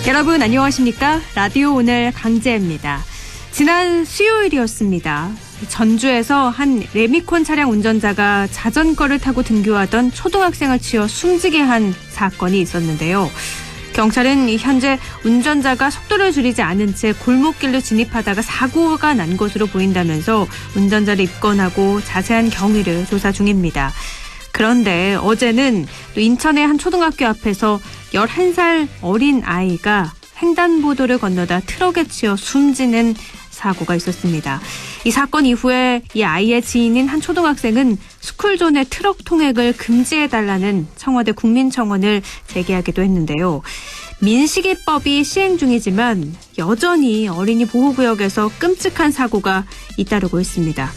여러분 안녕하십니까? 라디오 오늘 강재입니다. 지난 수요일이었습니다. 전주에서 한 레미콘 차량 운전자가 자전거를 타고 등교하던 초등학생을 치어 숨지게 한 사건이 있었는데요. 경찰은 현재 운전자가 속도를 줄이지 않은 채 골목길로 진입하다가 사고가 난 것으로 보인다면서 운전자를 입건하고 자세한 경위를 조사 중입니다. 그런데 어제는 또 인천의 한 초등학교 앞에서 11살 어린 아이가 횡단보도를 건너다 트럭에 치여 숨지는 사고가 있었습니다. 이 사건 이후에 이 아이의 지인인 한 초등학생은 스쿨존의 트럭 통행을 금지해달라는 청와대 국민청원을 제기하기도 했는데요. 민식이법이 시행 중이지만 여전히 어린이 보호구역에서 끔찍한 사고가 잇따르고 있습니다.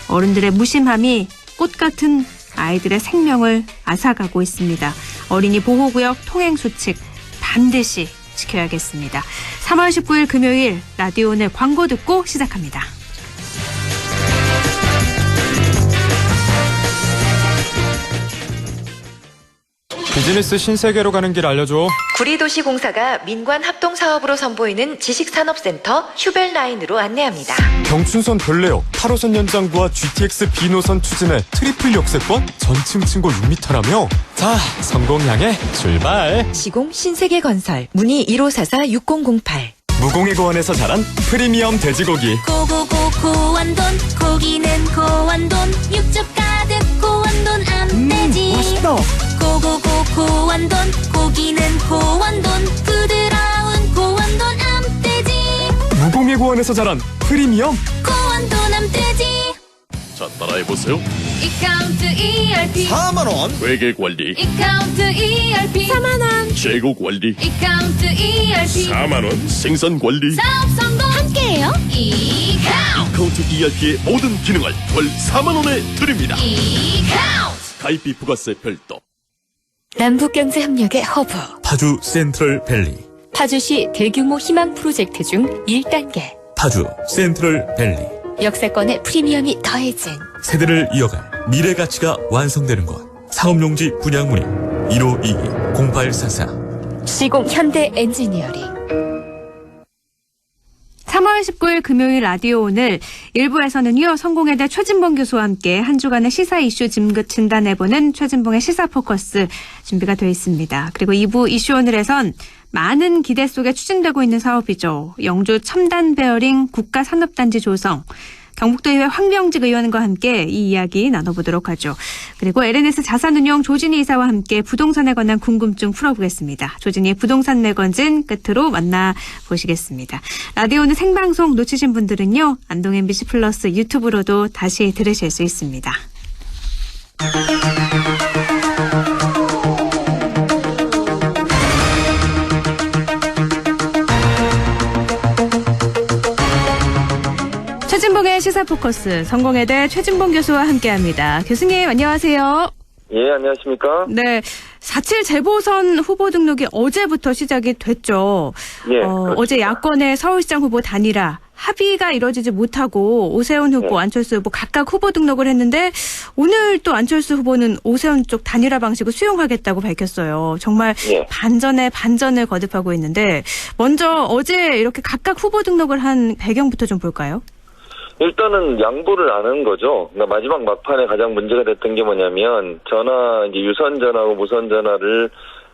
어른들의 무심함이 꽃 같은 아이들의 생명을 앗아가고 있습니다. 어린이 보호구역 통행수칙 반드시 지켜야겠습니다. 3월 19일 금요일 라디오 오늘 광고 듣고 시작합니다. 비즈니스 신세계로 가는 길 알려줘. 구리도시공사가 민관합동사업으로 선보이는 지식산업센터 휴벨라인으로 안내합니다. 경춘선 별내역 8호선 연장부와 GTX B노선 추진해 트리플 역세권 전층 층고 6m라며. 자, 성공 향해 출발. 시공 신세계건설 문의 1544-6008. 무공해 고원에서 자란 프리미엄 돼지고기. 고고고 고원돈 고기는 고원돈 육즙 가득 고원돈 암돼지 맛있다. 고고고 고원돈 고기는 고원돈 부드러운 고원돈 암돼지 무공해 고원에서 자란 프리미엄 고원돈 암돼지. 자, 따라해보세요. 이카운트 ERP 4만원 회계관리, 이카운트 ERP 4만원 재고관리, 이카운트 ERP 4만원 생산관리. 사업 성공 함께해요. 이카운트 카운트 ERP의 모든 기능을 월 4만원에 드립니다. 이카운트. 가입비 부가세 별도. 남북경제협력의 허브 파주 센트럴밸리, 파주시 대규모 희망 프로젝트 중 1단계 파주 센트럴밸리. 역세권의 프리미엄이 더해진 세대를 이어갈 미래 가치가 완성되는 곳. 사업용지 분양 문의 1522-0844. 시공 현대 엔지니어링. 3월 19일 금요일 라디오 오늘 1부에서는요. 성공회대 최진봉 교수와 함께 한 주간의 시사 이슈 진단해보는 최진봉의 시사 포커스 준비가 되어 있습니다. 그리고 2부 이슈 오늘에선 많은 기대 속에 추진되고 있는 사업이죠. 영주 첨단 베어링 국가산업단지 조성. 경북도의회 황명직 의원과 함께 이 이야기 나눠보도록 하죠. 그리고 LNS 자산운용 조진희 이사와 함께 부동산에 관한 궁금증 풀어보겠습니다. 조진희의 부동산 매거진 끝으로 만나보시겠습니다. 라디오는 생방송 놓치신 분들은요. 안동 MBC 플러스 유튜브로도 다시 들으실 수 있습니다. 최진봉의 시사포커스 성공회대 최진봉 교수와 함께합니다. 교수님 안녕하세요. 예, 안녕하십니까? 네, 4.7 재보선 후보 등록이 어제부터 시작이 됐죠. 예, 어제 야권의 서울시장 후보 단일화 합의가 이뤄지지 못하고 오세훈 후보, 안철수 후보 각각 후보 등록을 했는데 오늘 또 안철수 후보는 오세훈 쪽 단일화 방식을 수용하겠다고 밝혔어요. 정말 반전에 반전을 거듭하고 있는데 먼저 어제 이렇게 각각 후보 등록을 한 배경부터 좀 볼까요? 일단은 양보를 안 한 거죠. 그러니까 마지막 막판에 가장 문제가 됐던 게 뭐냐면 이제 유선 전화하고 무선 전화를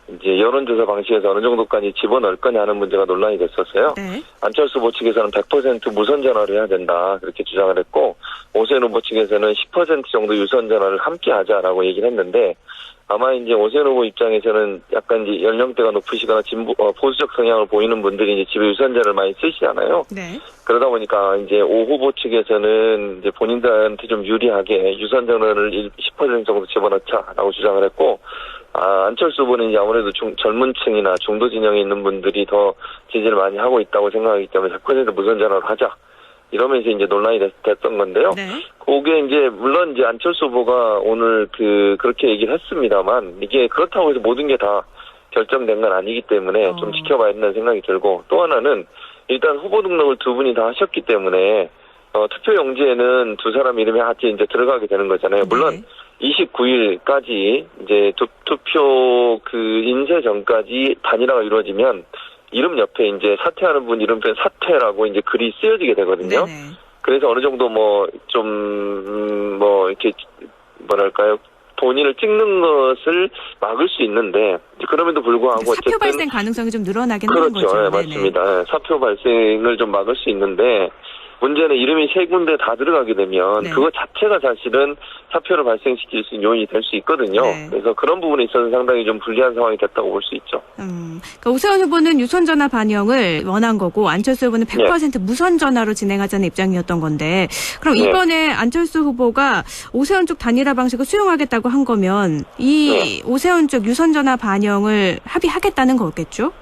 이제 여론조사 방식에서 어느 정도까지 집어넣을 거냐 하는 문제가 논란이 됐었어요. 네. 안철수 후보 측에서는 100% 무선 전화를 해야 된다 그렇게 주장을 했고 오세훈 후보 측에서는 10% 정도 유선 전화를 함께 하자라고 얘기를 했는데 아마 이제 오세훈 후보 입장에서는 약간 이제 연령대가 높으시거나 보수적 성향을 보이는 분들이 이제 집에 유선전화를 많이 쓰시잖아요. 네. 그러다 보니까 이제 오 후보 측에서는 이제 본인들한테 좀 유리하게 유선전화를 10% 정도 집어넣자라고 주장을 했고, 안철수 후보는 이제 아무래도 젊은 층이나 중도 진영에 있는 분들이 더 지지를 많이 하고 있다고 생각하기 때문에 100% 무선전화로 하자. 이러면서 이제 논란이 됐던 건데요. 네. 그게 이제 물론 이제 안철수 후보가 오늘 그렇게 얘기를 했습니다만 이게 그렇다고 해서 모든 게 다 결정된 건 아니기 때문에 좀 지켜봐야 된다는 생각이 들고 또 하나는 일단 후보 등록을 두 분이 다 하셨기 때문에 투표 용지에는 두 사람 이름이 같이 이제 들어가게 되는 거잖아요. 물론 29일까지 이제 투표 인쇄 전까지 단일화가 이루어지면 이름 옆에 이제 사퇴하는 분 이름표에 사퇴라고 이제 글이 쓰여지게 되거든요. 네네. 그래서 어느 정도 이렇게 뭐랄까요, 본인을 찍는 것을 막을 수 있는데, 그럼에도 불구하고 사표 어쨌든 발생 가능성이 좀 늘어나긴 하는 그렇죠. 거죠. 네, 네네. 맞습니다. 사표 발생을 좀 막을 수 있는데, 문제는 이름이 세 군데 다 들어가게 되면 네. 그거 자체가 사실은 사표를 발생시킬 수 있는 요인이 될 수 있거든요. 네. 그래서 그런 부분에 있어서 상당히 좀 불리한 상황이 됐다고 볼 수 있죠. 그러니까 오세훈 후보는 유선 전화 반영을 원한 거고 안철수 후보는 100% 무선 전화로 진행하자는 입장이었던 건데 그럼 네. 이번에 안철수 후보가 오세훈 쪽 단일화 방식을 수용하겠다고 한 거면 이 오세훈 쪽 유선 전화 반영을 합의하겠다는 거겠죠?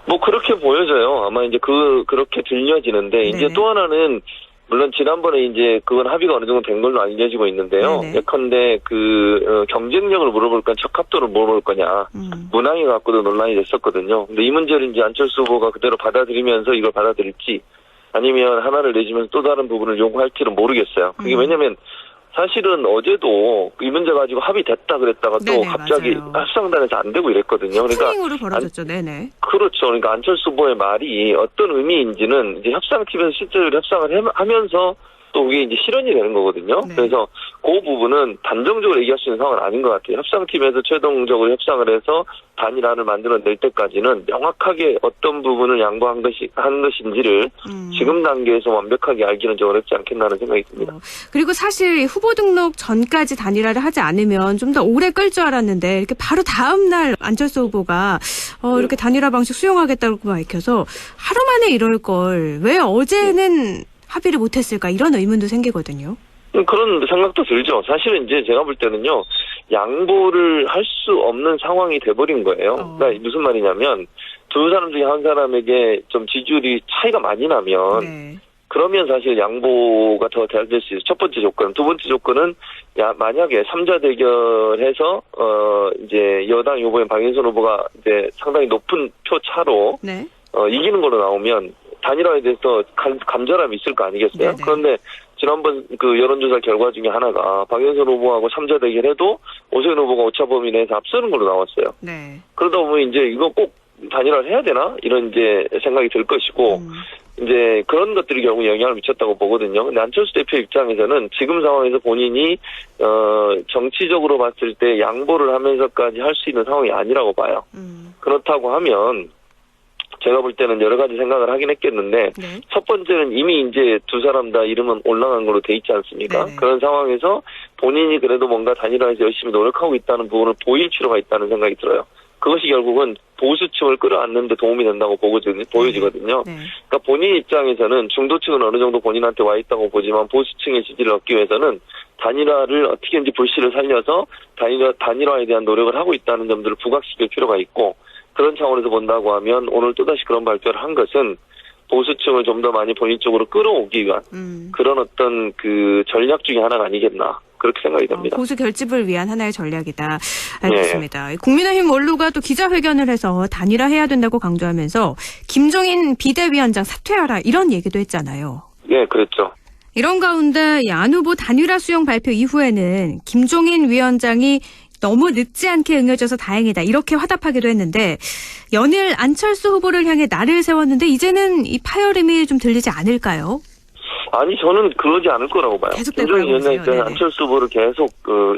뭐 그렇게 보여져요. 아마 이제 그렇게 들려지는데 이제 네네. 또 하나는 물론 지난번에 이제 그건 합의가 어느 정도 된 걸로 알려지고 있는데요. 네네. 예컨대 경쟁력을 물어볼 거냐, 적합도를 물어볼 거냐, 문항이 갖고도 논란이 됐었거든요. 근데 이 문제를 이제 안철수 후보가 그대로 받아들이면서 이걸 받아들일지 아니면 하나를 내주면서 또 다른 부분을 요구할지는 모르겠어요. 그게 왜냐면 사실은 어제도 이 문제 가지고 합의됐다 그랬다가 또 네네, 갑자기 맞아요. 합상단에서 안 되고 이랬거든요. 그러니까 스프링으로 벌어졌죠. 네네. 그렇죠. 그러니까 안철수 후보의 말이 어떤 의미인지는 이제 협상팀에서 실제로 협상을 하면서 또 그게 이제 실현이 되는 거거든요. 네. 그래서 그 부분은 단정적으로 얘기할 수 있는 상황은 아닌 것 같아요. 협상팀에서 최종적으로 협상을 해서 단일화를 만들어낼 때까지는 명확하게 어떤 부분을 양보한 것인지를 지금 단계에서 완벽하게 알기는 좀 어렵지 않겠나는 생각이 듭니다. 그리고 사실 후보 등록 전까지 단일화를 하지 않으면 좀 더 오래 끌 줄 알았는데 이렇게 바로 다음 날 안철수 후보가 이렇게 단일화 방식 수용하겠다고 밝혀서 하루 만에 이럴 걸 왜 어제는 합의를 못했을까 이런 의문도 생기거든요. 그런 생각도 들죠. 사실은 이제 제가 볼 때는요, 양보를 할 수 없는 상황이 돼버린 거예요. 그러니까 무슨 말이냐면, 두 사람 중에 한 사람에게 좀 지지율이 차이가 많이 나면, 네. 그러면 사실 양보가 더 될 수 있어요. 첫 번째 조건. 두 번째 조건은, 만약에 3자 대결해서, 이제 여당 후보인 박인선 후보가 이제 상당히 높은 표 차로, 네. 이기는 걸로 나오면, 단일화에 대해서 감절함이 있을 거 아니겠어요? 네네. 그런데 지난번 그 여론조사 결과 중에 하나가 박영선 후보하고 3자 대결해도 오세훈 후보가 오차 범위 내에서 앞서는 걸로 나왔어요. 네. 그러다 보면 이제 이거 꼭 단일화를 해야 되나? 이런 이제 생각이 들 것이고, 이제 그런 것들이 결국 영향을 미쳤다고 보거든요. 근데 안철수 대표 입장에서는 지금 상황에서 본인이, 정치적으로 봤을 때 양보를 하면서까지 할 수 있는 상황이 아니라고 봐요. 그렇다고 하면, 제가 볼 때는 여러 가지 생각을 하긴 했겠는데, 네. 첫 번째는 이미 이제 두 사람 다 이름은 올라간 걸로 돼 있지 않습니까? 네네. 그런 상황에서 본인이 그래도 뭔가 단일화해서 열심히 노력하고 있다는 부분을 보일 필요가 있다는 생각이 들어요. 그것이 결국은 보수층을 끌어안는 데 도움이 된다고 보여지거든요. 네. 그러니까 본인 입장에서는 중도층은 어느 정도 본인한테 와 있다고 보지만 보수층의 지지를 얻기 위해서는 단일화를 어떻게든지 불씨를 살려서 단일화에 대한 노력을 하고 있다는 점들을 부각시킬 필요가 있고, 그런 차원에서 본다고 하면 오늘 또다시 그런 발표를 한 것은 보수층을 좀 더 많이 본인 쪽으로 끌어오기 위한 그런 어떤 그 전략 중에 하나가 아니겠나, 그렇게 생각이 됩니다. 보수 결집을 위한 하나의 전략이다. 알겠습니다. 네. 국민의힘 원로가 또 기자회견을 해서 단일화해야 된다고 강조하면서 김종인 비대위원장 사퇴하라 이런 얘기도 했잖아요. 네, 그랬죠. 이런 가운데 안 후보 단일화 수용 발표 이후에는 김종인 위원장이 너무 늦지 않게 응해줘서 다행이다 이렇게 화답하기도 했는데 연일 안철수 후보를 향해 날을 세웠는데 이제는 이 파열음이 좀 들리지 않을까요? 아니, 저는 그러지 않을 거라고 봐요. 계속될 김종인 거라고 위원장 보세요. 입장에 안철수 후보를 계속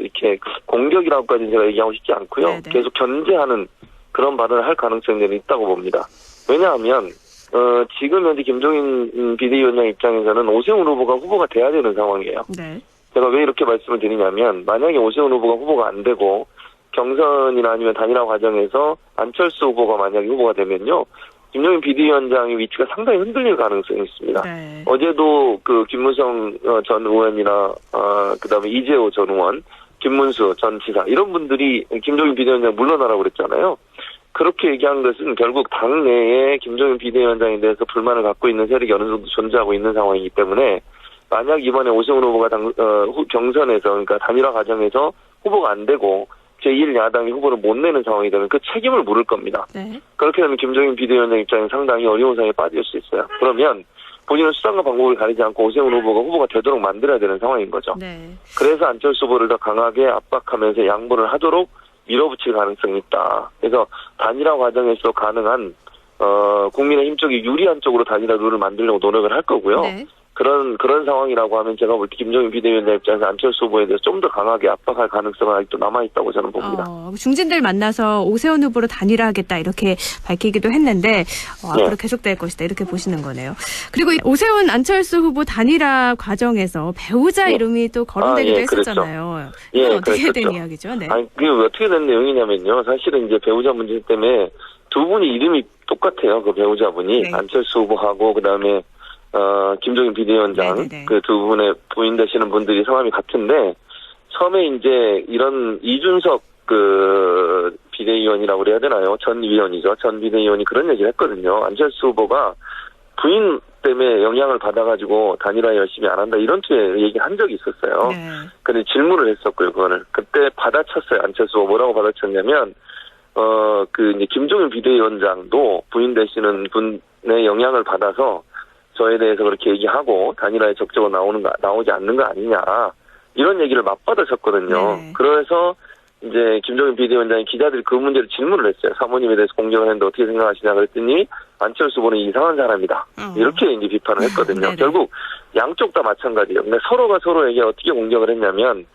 이렇게 공격이라고까지는 제가 얘기하고 싶지 않고요. 네네. 계속 견제하는 그런 발언을 할 가능성이 있다고 봅니다. 왜냐하면 지금 현재 김종인 비대위원장 입장에서는 오세훈 후보가 후보가 돼야 되는 상황이에요. 네. 제가 왜 이렇게 말씀을 드리냐면, 만약에 오세훈 후보가 후보가 안 되고 경선이나 아니면 단일화 과정에서 안철수 후보가 만약에 후보가 되면요, 김종인 비대위원장의 위치가 상당히 흔들릴 가능성이 있습니다. 네. 어제도 그 김무성 전 의원이나 그다음에 이재호 전 의원, 김문수 전 지사 이런 분들이 김종인 비대위원장 물러나라고 그랬잖아요. 그렇게 얘기한 것은 결국 당내에 김종인 비대위원장에 대해서 불만을 갖고 있는 세력이 어느 정도 존재하고 있는 상황이기 때문에, 만약 이번에 오세훈 후보가 경선에서, 그러니까 단일화 과정에서 후보가 안 되고 제1야당이 후보를 못 내는 상황이 되면 그 책임을 물을 겁니다. 네. 그렇게 되면 김종인 비대위원장 입장에 상당히 어려운 상황에 빠질 수 있어요. 그러면 본인은 수단과 방법을 가리지 않고 오세훈 후보가 후보가 되도록 만들어야 되는 상황인 거죠. 네. 그래서 안철수 후보를 더 강하게 압박하면서 양보를 하도록 밀어붙일 가능성이 있다. 그래서 단일화 과정에서 가능한 국민의힘 쪽이 유리한 쪽으로 단일화 룰을 만들려고 노력을 할 거고요. 네. 그런 상황이라고 하면 제가 볼 때 김종인 비대위원장 입장에서 안철수 후보에 대해서 좀 더 강하게 압박할 가능성은 아직도 남아있다고 저는 봅니다. 중진들 만나서 오세훈 후보로 단일화하겠다 이렇게 밝히기도 했는데 앞으로 계속될 것이다 이렇게 보시는 거네요. 그리고 이 오세훈 안철수 후보 단일화 과정에서 배우자 이름이 또 거론되기도 했었잖아요. 이건 어떻게 된 그랬었죠. 이야기죠? 네. 아니, 그게 어떻게 된 내용이냐면요. 사실은 이제 배우자 문제 때문에 두 분이 이름이 똑같아요. 그 배우자분이. 네. 안철수 후보하고 그다음에 김종인 비대위원장 네네네. 그 두 분의 부인 되시는 분들이 성함이 같은데 처음에 이제 이런 이준석 그 비대위원이라고 그래야 되나요? 전 위원이죠. 전 비대위원이 그런 얘기를 했거든요. 안철수 후보가 부인 때문에 영향을 받아가지고 단일화 열심히 안 한다 이런 투의 얘기를 한 적이 있었어요. 네. 근데 질문을 했었고요. 그거를 그때 받아쳤어요. 안철수 후보 뭐라고 받아쳤냐면 그 이제 김종인 비대위원장도 부인 되시는 분의 영향을 받아서 저에 대해서 그렇게 얘기하고 단일화에 적극적으로 나오지 않는 거 아니냐 이런 얘기를 맞받아쳤거든요. 네. 그래서 이제 김종인 비대위원장이 기자들이 그 문제를 질문을 했어요. 사모님에 대해서 공격을 했는데 어떻게 생각하시냐 그랬더니 안철수 후보는 이상한 사람이다. 이렇게 이제 비판을 했거든요. 네네. 결국 양쪽 다 마찬가지예요. 근데 서로가 서로에게 어떻게 공격을 했냐면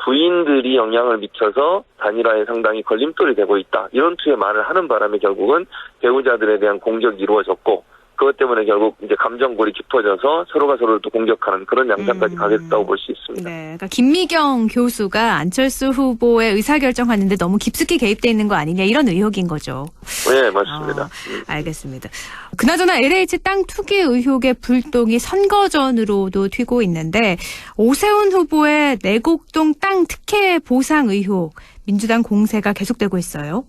부인들이 영향을 미쳐서 단일화에 상당히 걸림돌이 되고 있다. 이런 투의 말을 하는 바람에 결국은 배우자들에 대한 공격이 이루어졌고 그것 때문에 결국 이제 감정골이 깊어져서 서로가 서로를 또 공격하는 그런 양상까지 가게 됐다고 볼 수 있습니다. 네, 그러니까 김미경 교수가 안철수 후보의 의사결정하는데 너무 깊숙이 개입돼 있는 거 아니냐 이런 의혹인 거죠. 네, 맞습니다. 알겠습니다. 그나저나 LH 땅 투기 의혹의 불똥이 선거전으로도 튀고 있는데 오세훈 후보의 내곡동 땅 특혜 보상 의혹 민주당 공세가 계속되고 있어요.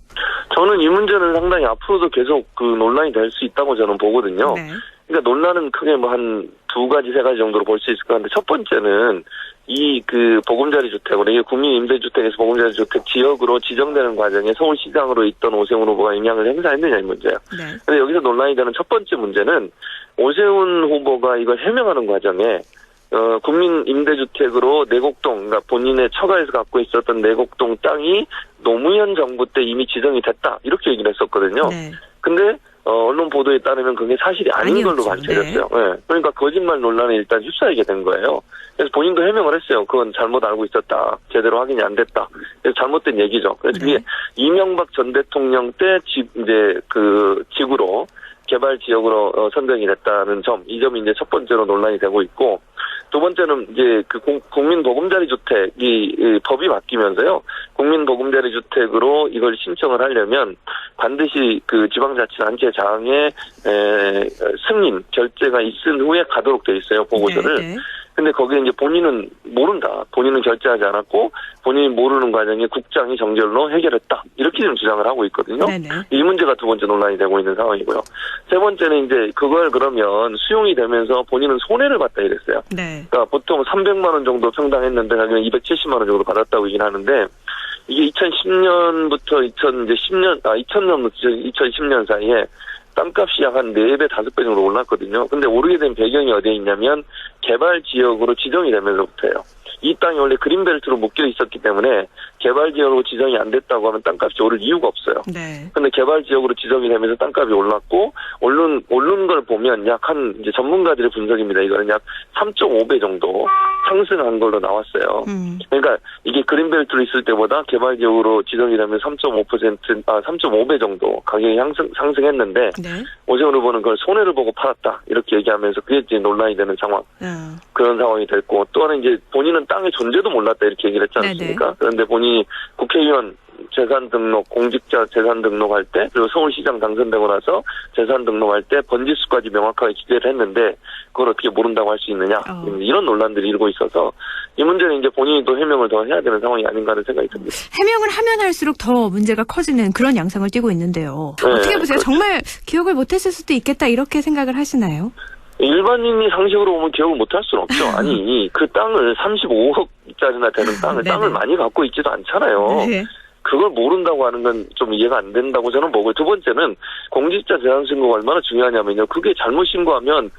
저는 이 문제는 상당히 앞으로도 계속 그 논란이 될 수 있다고 저는 보거든요. 네. 그러니까 논란은 크게 뭐 한 두 가지, 세 가지 정도로 볼 수 있을 것 같은데 첫 번째는 이 그 보금자리 주택으로 이게 국민임대주택에서 보금자리 주택 지역으로 지정되는 과정에 서울시장으로 있던 오세훈 후보가 영향을 행사했느냐 이 문제예요. 네. 근데 여기서 논란이 되는 첫 번째 문제는 오세훈 후보가 이걸 해명하는 과정에 국민임대주택으로 내곡동, 그러니까 본인의 처가에서 갖고 있었던 내곡동 땅이 노무현 정부 때 이미 지정이 됐다. 이렇게 얘기를 했었거든요. 네. 근데 언론 보도에 따르면 그게 사실이 아닌 아니었죠. 걸로 밝혀졌어요. 네. 그러니까 거짓말 논란에 일단 휩싸이게 된 거예요. 그래서 본인도 해명을 했어요. 그건 잘못 알고 있었다. 제대로 확인이 안 됐다. 그래서 잘못된 얘기죠. 그래서 네. 그게 이명박 전 대통령 때 이제 그 지구로 개발 지역으로 선정이 됐다는 점, 이 점이 이제 첫 번째로 논란이 되고 있고, 두 번째는 이제 그 국민 보금자리 주택이 법이 바뀌면서요. 국민 보금자리 주택으로 이걸 신청을 하려면 반드시 그 지방자치단체장의 승인 결재가 있은 후에 가도록 돼 있어요. 보고서를. 네, 네. 근데 거기에 이제 본인은 모른다. 본인은 결재하지 않았고 본인이 모르는 과정에 국장이 정결로 해결했다. 이렇게 좀 주장을 하고 있거든요. 네네. 이 문제가 두 번째 논란이 되고 있는 상황이고요. 세 번째는 이제 그걸 그러면 수용이 되면서 본인은 손해를 봤다 이랬어요. 네. 그러니까 보통 300만 원 정도 평당했는데 자기는 270만 원 정도 받았다고 얘기는 하는데 이게 2010년부터 2010년 사이에 땅값이 약 한 4배, 5배 정도 올랐거든요. 근데 오르게 된 배경이 어디에 있냐면 개발 지역으로 지정이 되면서부터예요. 이 땅이 원래 그린벨트로 묶여 있었기 때문에 개발 지역으로 지정이 안 됐다고 하면 땅값이 오를 이유가 없어요. 네. 근데 개발 지역으로 지정이 되면서 땅값이 올랐고 오른 걸 보면 약 한 이제 전문가들의 분석입니다. 이거는 약 3.5배 정도 상승한 걸로 나왔어요. 그러니까 이게 그린벨트로 있을 때보다 개발 지역으로 지정이 되면 3.5배 정도 가격이 상승했는데 네. 오세훈 후보는 그걸 손해를 보고 팔았다 이렇게 얘기하면서 그게 이제 논란이 되는 상황. 그런 상황이 됐고 또 하나 이제 본인은 땅의 존재도 몰랐다 이렇게 얘기를 했지 않습니까? 네네. 그런데 본인이 국회의원 재산 등록, 공직자 재산 등록할 때 그리고 서울시장 당선되고 나서 재산 등록할 때 번지수까지 명확하게 기재를 했는데 그걸 어떻게 모른다고 할 수 있느냐 이런 논란들이 일고 있어서 이 문제는 이제 본인이 또 해명을 더 해야 되는 상황이 아닌가 하는 생각이 듭니다. 해명을 하면 할수록 더 문제가 커지는 그런 양상을 띠고 있는데요. 네, 어떻게 보세요? 그렇죠. 정말 정말 기억을 못했을 수도 있겠다 이렇게 생각을 하시나요? 일반인이 상식으로 보면 기억을 못할 수는 없죠. 아니 그 땅을 35억짜리나 되는 땅을 많이 갖고 있지도 않잖아요. 네. 그걸 모른다고 하는 건 좀 이해가 안 된다고 저는 보고요. 두 번째는 공직자 재산 신고가 얼마나 중요하냐면요. 그게 잘못 신고하면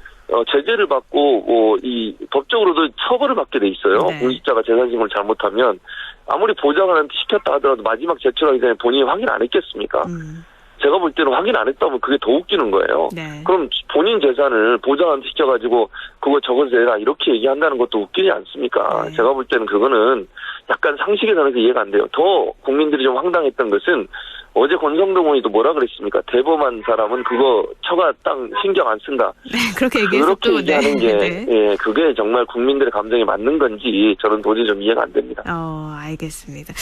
제재를 받고 이 법적으로도 처벌을 받게 돼 있어요. 네. 공직자가 재산 신고를 잘못하면 아무리 보장을 시켰다 하더라도 마지막 제출하기 전에 본인이 확인 안 했겠습니까? 제가 볼 때는 확인 안 했다면 그게 더 웃기는 거예요. 네. 그럼 본인 재산을 보장 안 시켜가지고 그거 적어서 내라 이렇게 얘기한다는 것도 웃기지 않습니까? 네. 제가 볼 때는 그거는 약간 상식에 관해서 이해가 안 돼요. 더 국민들이 좀 황당했던 것은 어제 권성동 의원도 뭐라 그랬습니까? 대범한 사람은 그거 처가 땅 신경 안 쓴다. 네, 그렇게 얘기해서 그렇게 또 얘기하는 게 네. 예, 그게 정말 국민들의 감정에 맞는 건지 저는 도저히 좀 이해가 안 됩니다. 알겠습니다.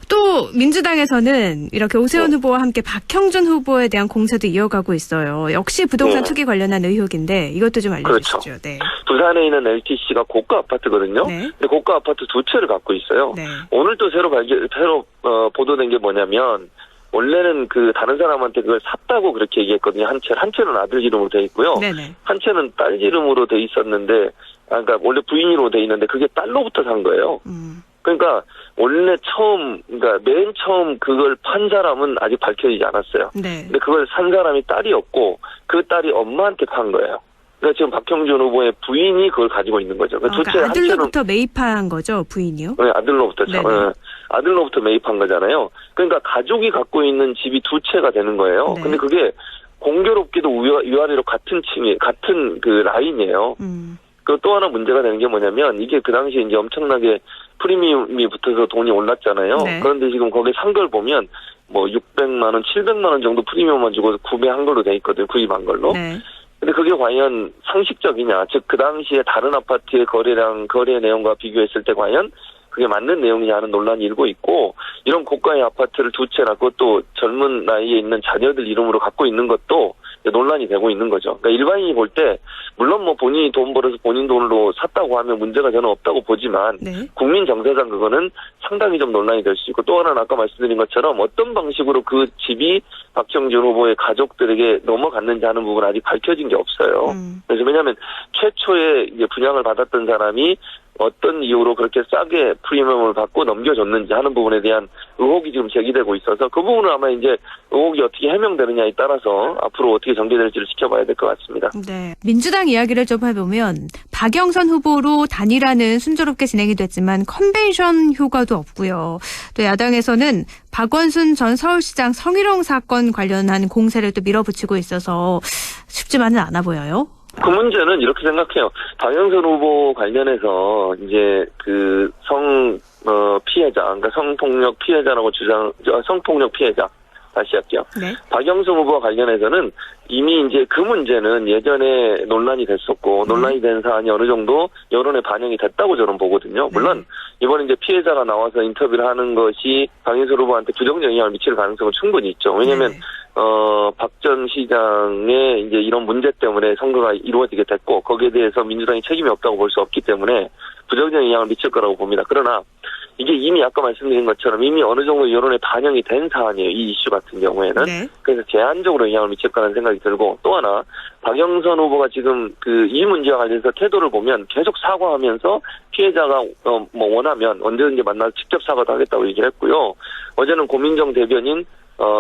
또 민주당에서는 이렇게 오세훈 후보와 함께 박형준 후보에 대한 공세도 이어가고 있어요. 역시 부동산 네. 투기 관련한 의혹인데 이것도 좀 알려주시죠. 그렇죠. 네. 부산에 있는 LTC가 고가 아파트거든요. 네. 근데 고가 아파트 2채를 갖고 있어요. 네. 오늘 또 새로 보도된 게 뭐냐면 원래는 그 다른 사람한테 그걸 샀다고 그렇게 얘기했거든요. 한 채는 아들 이름으로 돼 있고요. 네네. 한 채는 딸 이름으로 돼 있었는데, 그러니까 원래 부인으로 돼 있는데 그게 딸로부터 산 거예요. 그러니까 원래 그러니까 맨 처음 그걸 판 사람은 아직 밝혀지지 않았어요. 네. 근데 그걸 산 사람이 딸이었고 그 딸이 엄마한테 판 거예요. 그러니까 지금 박형준 후보의 부인이 그걸 가지고 있는 거죠. 그 그러니까 한 채는 아들로부터 매입한 거죠, 부인이요? 네, 아들로부터 네네. 아들로부터 매입한 거잖아요. 그러니까 가족이 갖고 있는 집이 2채가 되는 거예요. 네. 근데 그게 공교롭게도 위아래로 같은 그 라인이에요. 그 또 하나 문제가 되는 게 뭐냐면 이게 그 당시에 이제 엄청나게 프리미엄이 붙어서 돈이 올랐잖아요. 네. 그런데 지금 거기 산 걸 보면 뭐 600만 원, 700만 원 정도 프리미엄만 주고 구매한 걸로 돼 있거든요. 구입한 걸로. 네. 근데 그게 과연 상식적이냐, 즉 그 당시에 다른 아파트의 거래 내용과 비교했을 때 과연 그게 맞는 내용이냐 하는 논란이 일고 있고, 이런 고가의 아파트를 2채나 그것도 젊은 나이에 있는 자녀들 이름으로 갖고 있는 것도 논란이 되고 있는 거죠. 그러니까 일반인이 볼 때 물론 뭐 본인이 돈 벌어서 본인 돈으로 샀다고 하면 문제가 저는 없다고 보지만 네. 국민 정서상 그거는 상당히 좀 논란이 될 수 있고, 또 하나는 아까 말씀드린 것처럼 어떤 방식으로 그 집이 박형준 후보의 가족들에게 넘어갔는지 하는 부분은 아직 밝혀진 게 없어요. 그래서 왜냐하면 최초에 이제 분양을 받았던 사람이 어떤 이유로 그렇게 싸게 프리미엄을 받고 넘겨줬는지 하는 부분에 대한 의혹이 지금 제기되고 있어서 그 부분은 아마 이제 의혹이 어떻게 해명되느냐에 따라서 앞으로 어떻게 전개될지를 지켜봐야 될 것 같습니다. 네. 민주당 이야기를 좀 해보면 박영선 후보로 단일화는 순조롭게 진행이 됐지만 컨벤션 효과도 없고요. 또 야당에서는 박원순 전 서울시장 성희롱 사건 관련한 공세를 또 밀어붙이고 있어서 쉽지만은 않아 보여요. 그 문제는 이렇게 생각해요. 박영선 후보 관련해서 이제 그 피해자, 그러니까 성폭력 피해자라고 성폭력 피해자. 다시 할게요. 네. 박영선 후보와 관련해서는 이미 이제 그 문제는 예전에 논란이 됐었고, 논란이 된 사안이 어느 정도 여론에 반영이 됐다고 저는 보거든요. 물론, 이번에 이제 피해자가 나와서 인터뷰를 하는 것이 박영선 후보한테 부정적 영향을 미칠 가능성은 충분히 있죠. 왜냐면, 박 전 시장의 이제 이런 문제 때문에 선거가 이루어지게 됐고, 거기에 대해서 민주당이 책임이 없다고 볼 수 없기 때문에 부정적 영향을 미칠 거라고 봅니다. 그러나, 이게 이미 아까 말씀드린 것처럼 이미 어느 정도 여론에 반영이 된 사안이에요. 이 이슈 같은 경우에는. 네. 그래서 제한적으로 영향을 미칠 거라는 생각이 들고, 또 하나 박영선 후보가 지금 이 문제와 관련해서 태도를 보면 계속 사과하면서 피해자가 뭐 원하면 언제든지 만나서 직접 사과도 하겠다고 얘기를 했고요. 어제는 고민정 대변인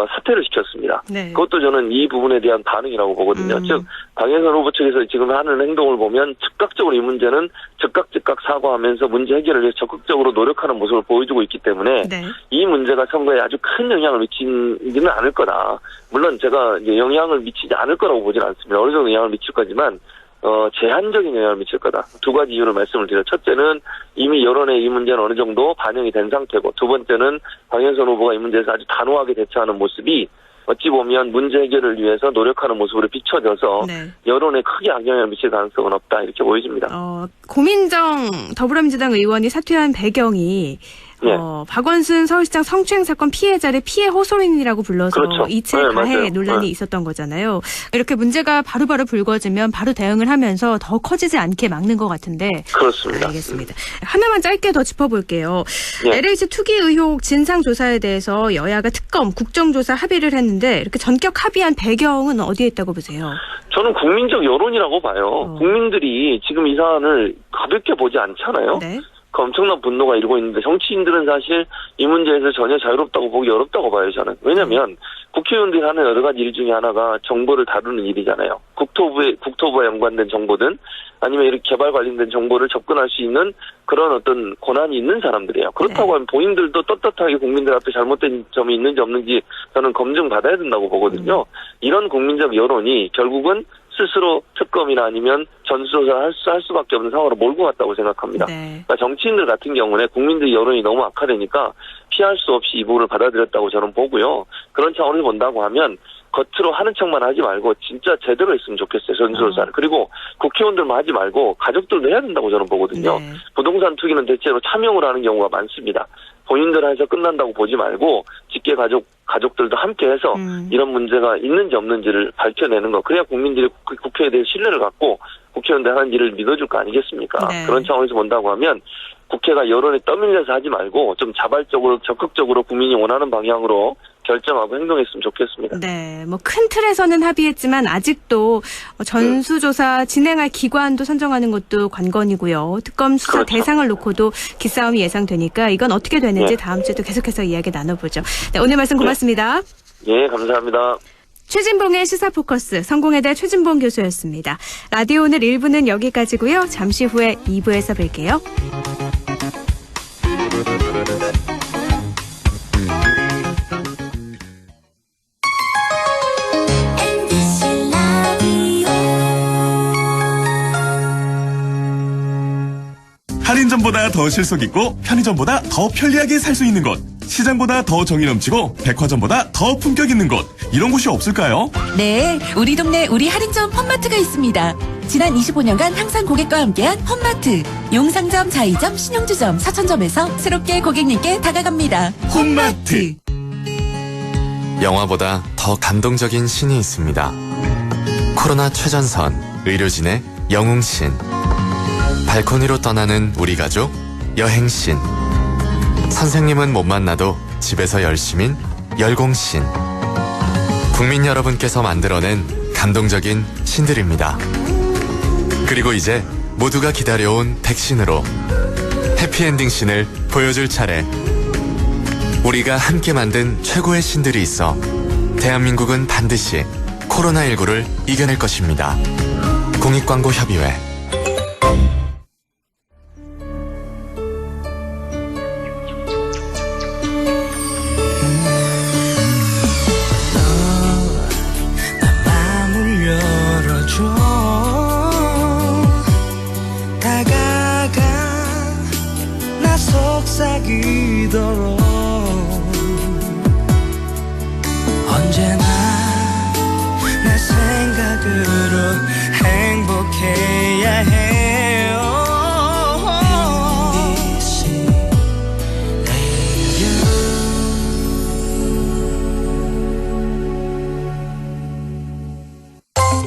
사퇴를 시켰습니다. 네. 그것도 저는 이 부분에 대한 반응이라고 보거든요. 즉 박영선 후보 측에서 지금 하는 행동을 보면 즉각적으로 이 문제는 즉각 사과하면서 문제 해결을 위해서 적극적으로 노력하는 모습을 보여주고 있기 때문에 네. 이 문제가 선거에 아주 큰 영향을 미치지는 않을 거다. 물론 제가 이제 영향을 미치지 않을 거라고 보지는 않습니다. 어느 정도 영향을 미칠 거지만 제한적인 영향을 미칠 거다. 두 가지 이유를 말씀을 드려요. 첫째는 이미 여론에 이 문제는 어느 정도 반영이 된 상태고, 두 번째는 박영선 후보가 이 문제에서 아주 단호하게 대처하는 모습이 어찌 보면 문제 해결을 위해서 노력하는 모습으로 비춰져서 네. 여론에 크게 악영향을 미칠 가능성은 없다, 이렇게 보여집니다. 고민정 더불어민주당 의원이 사퇴한 배경이 네. 박원순 서울시장 성추행 사건 피해자를 피해 호소인이라고 불러서 그렇죠. 이체 가해 논란이 있었던 거잖아요. 이렇게 문제가 바로바로 불거지면 바로 대응을 하면서 더 커지지 않게 막는 것 같은데. 그렇습니다. 알겠습니다. 하나만 짧게 더 짚어볼게요. 네. LH 투기 의혹 진상조사에 대해서 여야가 특검, 국정조사 합의를 했는데 이렇게 전격 합의한 배경은 어디에 있다고 보세요? 저는 국민적 여론이라고 봐요. 국민들이 지금 이 사안을 가볍게 보지 않잖아요. 네. 엄청난 분노가 일고 있는데 정치인들은 사실 이 문제에서 전혀 자유롭다고 보기 어렵다고 봐요, 저는. 왜냐면 국회의원들이 하는 여러 가지 일 중에 하나가 정보를 다루는 일이잖아요. 국토부와 연관된 정보든 아니면 이렇게 개발 관련된 정보를 접근할 수 있는 그런 어떤 권한이 있는 사람들이에요. 그렇다고 하면 본인들도 떳떳하게 국민들 앞에 잘못된 점이 있는지 없는지 저는 검증받아야 된다고 보거든요. 이런 국민적 여론이 결국은 스스로 특검이나 아니면 전수조사를 할 수밖에 없는 상황으로 몰고 갔다고 생각합니다. 네. 그러니까 정치인들 같은 경우는 국민들 여론이 너무 악화되니까 피할 수 없이 이 부분을 받아들였다고 저는 보고요. 그런 차원에서 본다고 하면 겉으로 하는 척만 하지 말고 진짜 제대로 했으면 좋겠어요. 전수조사를. 그리고 국회의원들만 하지 말고 가족들도 해야 된다고 저는 보거든요. 네. 부동산 투기는 대체로 차명을 하는 경우가 많습니다. 본인들 해서 끝난다고 보지 말고 직계 가족들도 함께 해서 이런 문제가 있는지 없는지를 밝혀내는 거. 그래야 국민들이 국회에 대해 신뢰를 갖고 국회의원들 하는 일을 믿어줄 거 아니겠습니까? 네. 그런 차원에서 본다고 하면 국회가 여론에 떠밀려서 하지 말고 좀 자발적으로 적극적으로 국민이 원하는 방향으로 결정하고 행동했으면 좋겠습니다. 네, 뭐 큰 틀에서는 합의했지만 아직도 전수조사 진행할 기관도 선정하는 것도 관건이고요. 특검 수사 그렇죠. 대상을 놓고도 기싸움이 예상되니까 이건 어떻게 되는지 네. 다음 주에도 계속해서 이야기 나눠보죠. 네, 오늘 말씀 고맙습니다. 예, 감사합니다. 최진봉의 시사포커스 성공회대 최진봉 교수였습니다. 라디오 오늘 1부는 여기까지고요. 잠시 후에 2부에서 뵐게요. 할인점보다 더 실속 있고 편의점보다 더 편리하게 살 수 있는 곳. 시장보다 더 정이 넘치고 백화점보다 더 품격 있는 곳. 이런 곳이 없을까요? 네, 우리 동네 우리 할인점 홈마트가 있습니다. 지난 25년간 항상 고객과 함께한 홈마트. 용상점, 자이점, 신용주점, 사천점에서 새롭게 고객님께 다가갑니다. 홈마트. 영화보다 더 감동적인 신이 있습니다. 코로나 최전선 의료진의 영웅신. 발코니로 떠나는 우리 가족 여행신. 선생님은 못 만나도 집에서 열심인 열공신. 국민 여러분께서 만들어낸 감동적인 신들입니다. 그리고 이제 모두가 기다려온 백신으로 해피엔딩 신을 보여줄 차례. 우리가 함께 만든 최고의 신들이 있어 대한민국은 반드시 코로나19를 이겨낼 것입니다. 공익광고협의회. 언제나 내 생각으로 행복해야 해요. MBC 라디오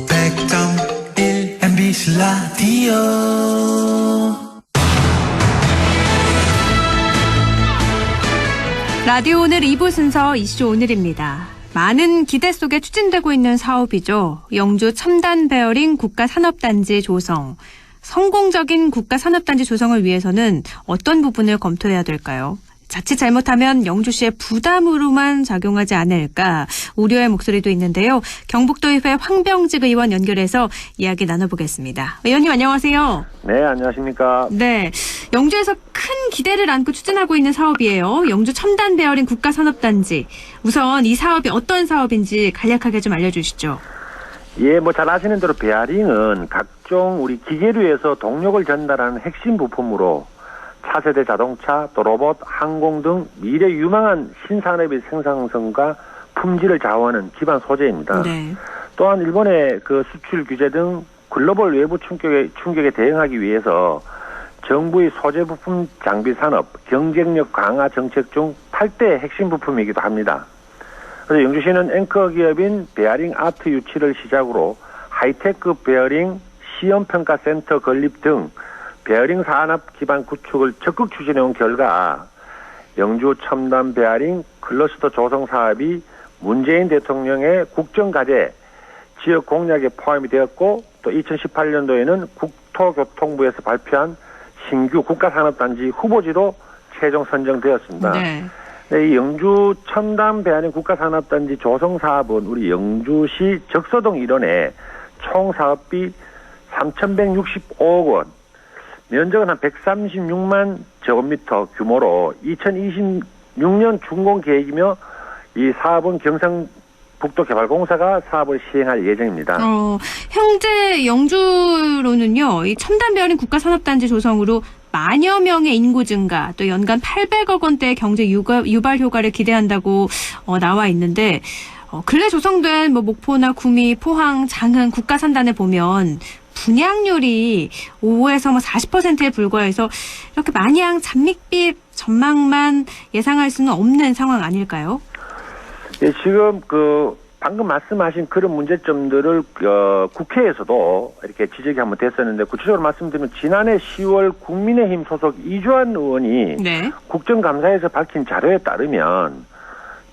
100.1 MBC 라디오 오늘 2부 순서 이슈 오늘입니다. 많은 기대 속에 추진되고 있는 사업이죠. 영주 첨단 베어링 국가산업단지 조성. 성공적인 국가산업단지 조성을 위해서는 어떤 부분을 검토해야 될까요? 자칫 잘못하면 영주시의 부담으로만 작용하지 않을까 우려의 목소리도 있는데요. 경북도의회 황병직 의원 연결해서 이야기 나눠보겠습니다. 의원님 안녕하세요. 네, 안녕하십니까. 네, 영주에서 큰 기대를 안고 추진하고 있는 사업이에요. 영주 첨단 베어링 국가산업단지. 우선 이 사업이 어떤 사업인지 간략하게 좀 알려주시죠. 예, 뭐 잘 아시는 대로 베어링은 각종 우리 기계류에서 동력을 전달하는 핵심 부품으로 차세대 자동차, 또 로봇, 항공 등 미래 유망한 신산업의 생산성과 품질을 좌우하는 기반 소재입니다. 네. 또한 일본의 그 수출 규제 등 글로벌 외부 충격에 대응하기 위해서 정부의 소재 부품 장비 산업 경쟁력 강화 정책 중 8대 핵심 부품이기도 합니다. 그래서 영주시는 앵커 기업인 베어링 아트 유치를 시작으로 하이테크 베어링 시험평가센터 건립 등 베어링 산업 기반 구축을 적극 추진해온 결과 영주 첨단 베어링 클러스터 조성 사업이 문재인 대통령의 국정과제 지역 공약에 포함이 되었고 또 2018년도에는 국토교통부에서 발표한 신규 국가산업단지 후보지로 최종 선정되었습니다. 네. 네, 이 영주 첨단 배아린 국가산업단지 조성 사업은 우리 영주시 적서동 일원에 총 사업비 3,165억 원, 면적은 한 136만 제곱미터 규모로 2026년 준공 계획이며 이 사업은 경상북도개발공사가 사업을 시행할 예정입니다. 현재 영주로는요, 이 첨단 배아린 국가산업단지 조성으로 만여 명의 인구 증가, 또 연간 800억 원대의 경제 유발 효과를 기대한다고 나와 있는데, 근래 조성된 목포나 구미, 포항, 장흥 국가산단을 보면 분양률이 5에서 40%에 불과해서 이렇게 마냥 잔밋빛 전망만 예상할 수는 없는 상황 아닐까요? 예, 지금 방금 말씀하신 그런 문제점들을 국회에서도 이렇게 지적이 한번 됐었는데 구체적으로 말씀드리면 지난해 10월 국민의힘 소속 이주환 의원이 네. 국정감사에서 밝힌 자료에 따르면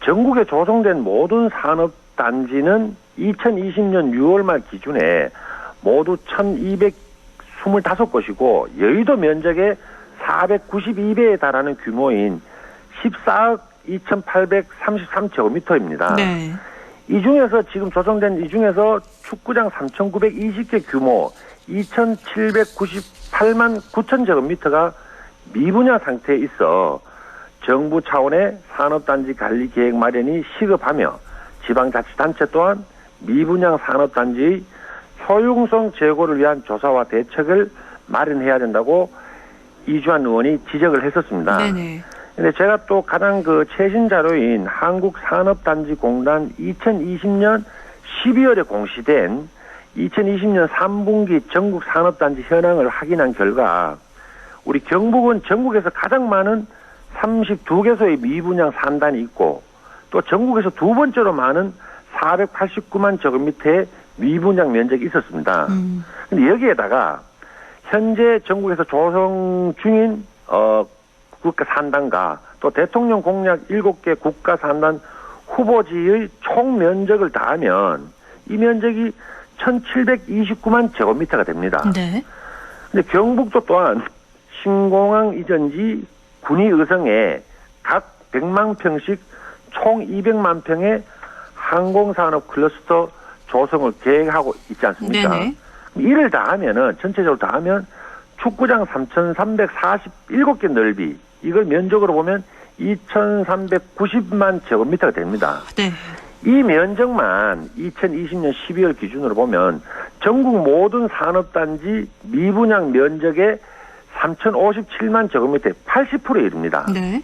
전국에 조성된 모든 산업단지는 2020년 6월 말 기준에 모두 1,225곳이고 여의도 면적의 492배에 달하는 규모인 14억 2,833제곱미터입니다. 네. 이 중에서 지금 조성된 이 중에서 축구장 3,920개 규모 2,798만 9천 제곱미터가 미분양 상태에 있어 정부 차원의 산업단지 관리 계획 마련이 시급하며 지방자치단체 또한 미분양 산업단지의 효용성 제고를 위한 조사와 대책을 마련해야 된다고 이주환 의원이 지적을 했었습니다. 네네. 근데 제가 또 가장 최신 자료인 한국산업단지공단 2020년 12월에 공시된 2020년 3분기 전국 산업단지 현황을 확인한 결과 우리 경북은 전국에서 가장 많은 32개소의 미분양 산단이 있고 또 전국에서 두 번째로 많은 489만 제곱미터의 미분양 면적이 있었습니다. 근데 여기에다가 현재 전국에서 조성 중인 국가산단과 또 대통령 공약 7개 국가산단 후보지의 총 면적을 더하면 이 면적이 1,729만 제곱미터가 됩니다. 네. 근데 경북도 또한 신공항 이전지 군위의성에 각 100만 평씩 총 200만 평의 항공산업 클러스터 조성을 계획하고 있지 않습니까? 네네. 이를 다하면은 전체적으로 다하면 축구장 3,347개 넓이 이걸 면적으로 보면 2,390만 제곱미터가 됩니다. 네. 이 면적만 2020년 12월 기준으로 보면 전국 모든 산업단지 미분양 면적의 3,057만 제곱미터의 80%에 이릅니다. 네.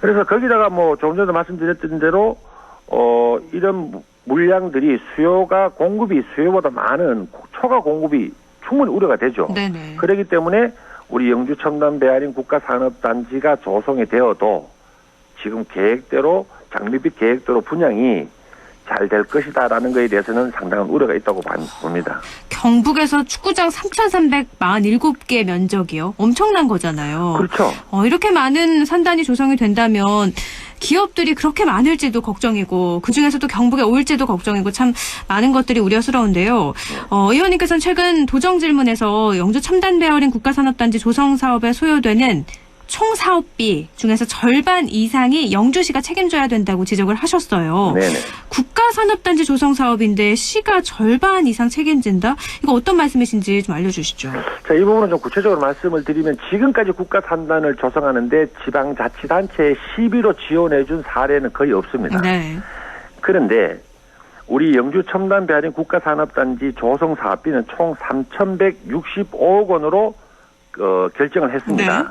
그래서 거기다가 조금 전에 말씀드렸던 대로 이런 물량들이 수요보다 많은 초과 공급이 충분히 우려가 되죠. 네네. 그렇기 때문에 우리 영주 첨단 배아린 국가산업단지가 조성이 되어도 지금 계획대로 장밋빛 계획대로 분양이 잘 될 것이다라는 것에 대해서는 상당한 우려가 있다고 봅니다. 경북에서 축구장 3,347개 면적이요. 엄청난 거잖아요. 그렇죠. 이렇게 많은 산단이 조성이 된다면 기업들이 그렇게 많을지도 걱정이고 그중에서도 경북에 올지도 걱정이고 참 많은 것들이 우려스러운데요. 의원님께서는 최근 도정 질문에서 영주 첨단 배아린 국가산업단지 조성 사업에 소요되는 총 사업비 중에서 절반 이상이 영주시가 책임져야 된다고 지적을 하셨어요. 네네. 국가산업단지 조성 사업인데 시가 절반 이상 책임진다? 이거 어떤 말씀이신지 좀 알려주시죠. 자, 이 부분은 좀 구체적으로 말씀을 드리면 지금까지 국가산단을 조성하는데 지방자치단체에 시비로 지원해준 사례는 거의 없습니다. 네. 그런데 우리 영주 첨단 배아린 국가산업단지 조성 사업비는 총 3,165억 원으로 결정을 했습니다. 네.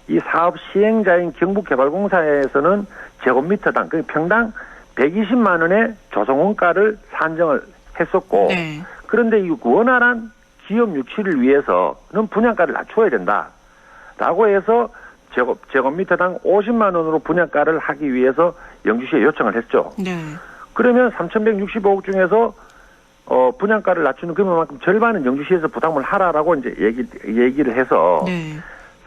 이 사업 시행자인 경북개발공사에서는 제곱미터당, 평당 120만 원의 조성 원가를 산정을 했었고, 네. 그런데 이 원활한 기업 유치를 위해서는 분양가를 낮춰야 된다라고 해서 제곱미터당 50만 원으로 분양가를 하기 위해서 영주시에 요청을 했죠. 네. 그러면 3,165억 중에서 분양가를 낮추는 금액만큼 절반은 영주시에서 부담을 하라라고 이제 얘기를 해서. 네.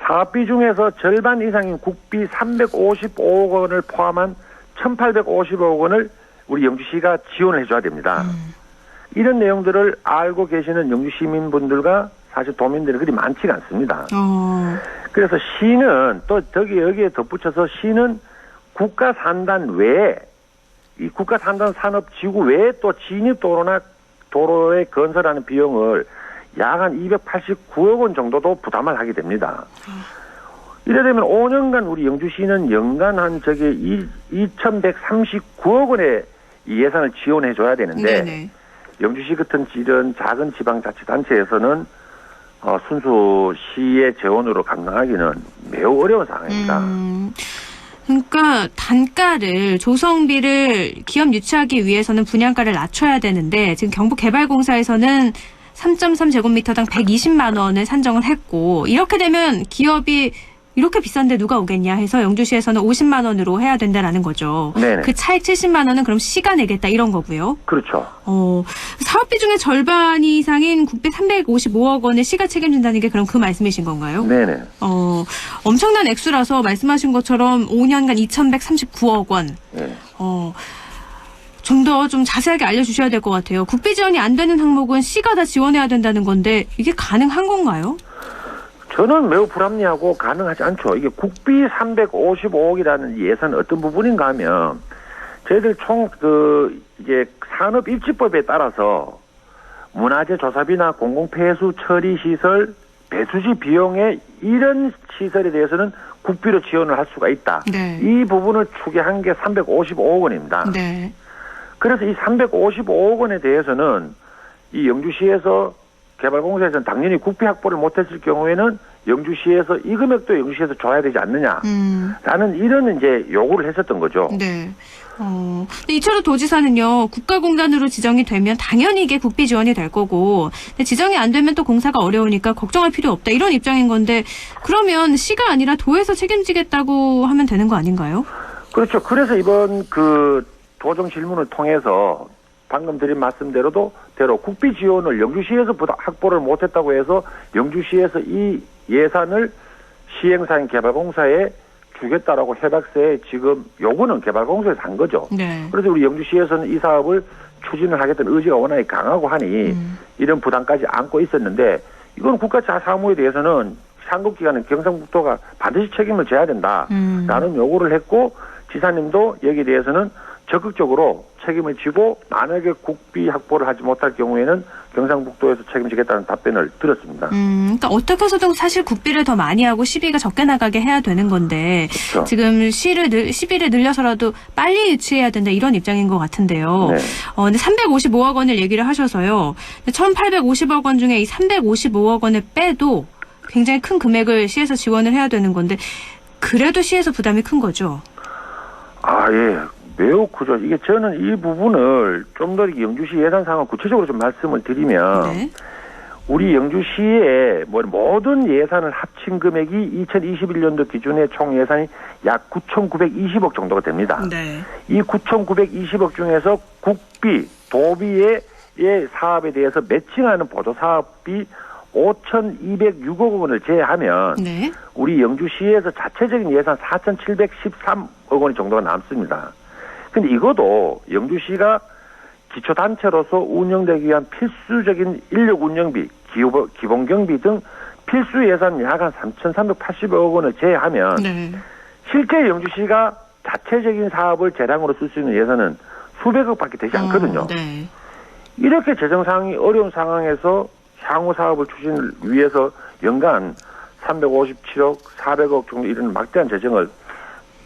사업비 중에서 절반 이상인 국비 355억 원을 포함한 1,850억 원을 우리 영주시가 지원을 해줘야 됩니다. 이런 내용들을 알고 계시는 영주 시민분들과 사실 도민들이 그리 많지가 않습니다. 그래서 시는 또 여기에 덧붙여서 시는 국가 산단 외에 이 국가 산단 산업 지구 외에 또 진입 도로나 도로에 건설하는 비용을 약 한 289억 원 정도도 부담을 하게 됩니다. 이래 되면 5년간 우리 영주시는 연간 한 2,139억 원의 이 예산을 지원해 줘야 되는데 네네. 영주시 같은 이런 작은 지방자치단체에서는 순수 시의 재원으로 감당하기는 매우 어려운 상황입니다. 그러니까 단가를 조성비를 기업 유치하기 위해서는 분양가를 낮춰야 되는데 지금 경북개발공사에서는 3.3제곱미터당 120만 원을 산정을 했고 이렇게 되면 기업이 이렇게 비싼데 누가 오겠냐 해서 영주시에서는 50만 원으로 해야 된다라는 거죠. 네네. 그 차액 70만 원은 그럼 시가 내겠다 이런 거고요. 그렇죠. 사업비 중에 절반 이상인 국비 355억 원을 시가 책임진다는 게 그럼 그 말씀이신 건가요? 네네. 엄청난 액수라서 말씀하신 것처럼 5년간 2,139억 원. 네. 좀 더 좀 자세하게 알려주셔야 될 것 같아요. 국비 지원이 안 되는 항목은 시가 다 지원해야 된다는 건데 이게 가능한 건가요? 저는 매우 불합리하고 가능하지 않죠. 이게 국비 355억이라는 예산 어떤 부분인가 하면 저희들 이제 산업입지법에 따라서 문화재 조사비나 공공폐수 처리 시설 배수지 비용에 이런 시설에 대해서는 국비로 지원을 할 수가 있다. 네. 이 부분을 추계한 게 355억 원입니다. 네. 그래서 이 355억 원에 대해서는 이 영주시에서 개발공사에서는 당연히 국비 확보를 못했을 경우에는 영주시에서 이 금액도 영주시에서 줘야 되지 않느냐라는 이런 이제 요구를 했었던 거죠. 네. 근데 이철우 도지사는요, 국가공단으로 지정이 되면 당연히 이게 국비 지원이 될 거고, 근데 지정이 안 되면 또 공사가 어려우니까 걱정할 필요 없다 이런 입장인 건데, 그러면 시가 아니라 도에서 책임지겠다고 하면 되는 거 아닌가요? 그렇죠. 그래서 이번 도정 질문을 통해서 방금 드린 말씀대로 국비 지원을 영주시에서 확보를 못했다고 해서 영주시에서 이 예산을 시행사인 개발공사에 주겠다라고 협약서에 지금 요구는 개발공사에서 한 거죠. 네. 그래서 우리 영주시에서는 이 사업을 추진을 하겠다는 의지가 워낙에 강하고 하니 이런 부담까지 안고 있었는데 이건 국가사무에 대해서는 상급기관은 경상북도가 반드시 책임을 져야 된다라는 요구를 했고 지사님도 여기에 대해서는 적극적으로 책임을 지고 만약에 국비 확보를 하지 못할 경우에는 경상북도에서 책임지겠다는 답변을 들었습니다. 그러니까 어떻게 해서든 사실 국비를 더 많이 하고 시비가 적게 나가게 해야 되는 건데 그렇죠. 지금 시비를 늘려서라도 빨리 유치해야 된다 이런 입장인 것 같은데요. 네. 근데 355억 원을 얘기를 하셔서요. 1,850억 원 중에 이 355억 원을 빼도 굉장히 큰 금액을 시에서 지원을 해야 되는 건데 그래도 시에서 부담이 큰 거죠. 예. 매우 크죠. 이게 저는 이 부분을 좀 더 영주시 예산 상황 구체적으로 좀 말씀을 드리면 네. 우리 영주시의 모든 예산을 합친 금액이 2021년도 기준의 총 예산이 약 9,920억 정도가 됩니다. 네. 이 9,920억 중에서 국비, 도비의 사업에 대해서 매칭하는 보조 사업비 5,206억 원을 제외하면 네. 우리 영주시에서 자체적인 예산 4,713억 원 정도가 남습니다. 근데 이것도 영주시가 기초단체로서 운영되기 위한 필수적인 인력 운영비, 기본경비 등 필수 예산 약 한 3,380억 원을 제외하면 네. 실제 영주시가 자체적인 사업을 재량으로 쓸 수 있는 예산은 수백억밖에 되지 않거든요. 네. 이렇게 재정 상황이 어려운 상황에서 향후 사업을 추진을 위해서 연간 357억, 400억 정도 이런 막대한 재정을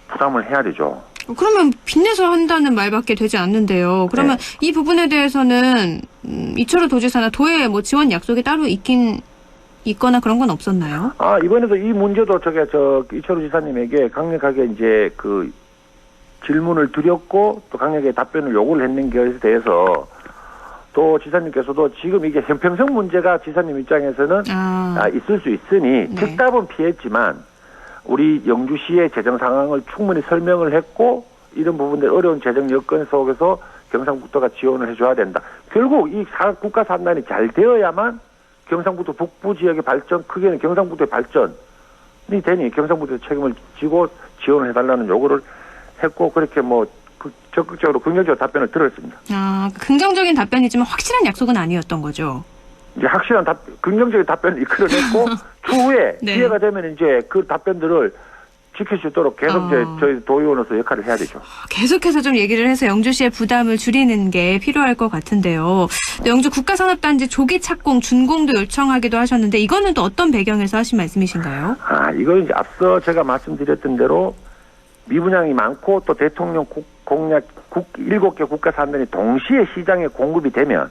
부담을 해야 되죠. 그러면 빚내서 한다는 말밖에 되지 않는데요. 그러면 이 부분에 대해서는 이철우 도지사나 도에 지원 약속이 따로 있거나 그런 건 없었나요? 이번에도 이 문제도 이철우 지사님에게 강력하게 이제 질문을 드렸고 또 강력하게 답변을 요구를 했는 것에 대해서 또 지사님께서도 지금 이게 형평성 문제가 지사님 입장에서는 있을 수 있으니 즉답은 피했지만 우리 영주시의 재정 상황을 충분히 설명을 했고 이런 부분들 어려운 재정 여건 속에서 경상북도가 지원을 해줘야 된다. 결국 이 국가 산단이 잘 되어야만 경상북도 북부 지역의 발전, 크게는 경상북도의 발전이 되니 경상북도의 책임을 지고 지원을 해달라는 요구를 했고 그렇게 적극적으로 긍정적으로 답변을 들었습니다. 긍정적인 답변이지만 확실한 약속은 아니었던 거죠. 이제 확실한 긍정적인 답변을 이끌어냈고 추후에 기회가 되면 이제 그 답변들을 지킬 수 있도록 계속 저희 도의원으로서 역할을 해야 되죠. 계속해서 좀 얘기를 해서 영주시의 부담을 줄이는 게 필요할 것 같은데요. 영주 국가산업단지 조기 착공, 준공도 요청하기도 하셨는데 이거는 또 어떤 배경에서 하신 말씀이신가요? 이거 이제 앞서 제가 말씀드렸던 대로 미분양이 많고 또 대통령 공약 7개 국가산단이 동시에 시장에 공급이 되면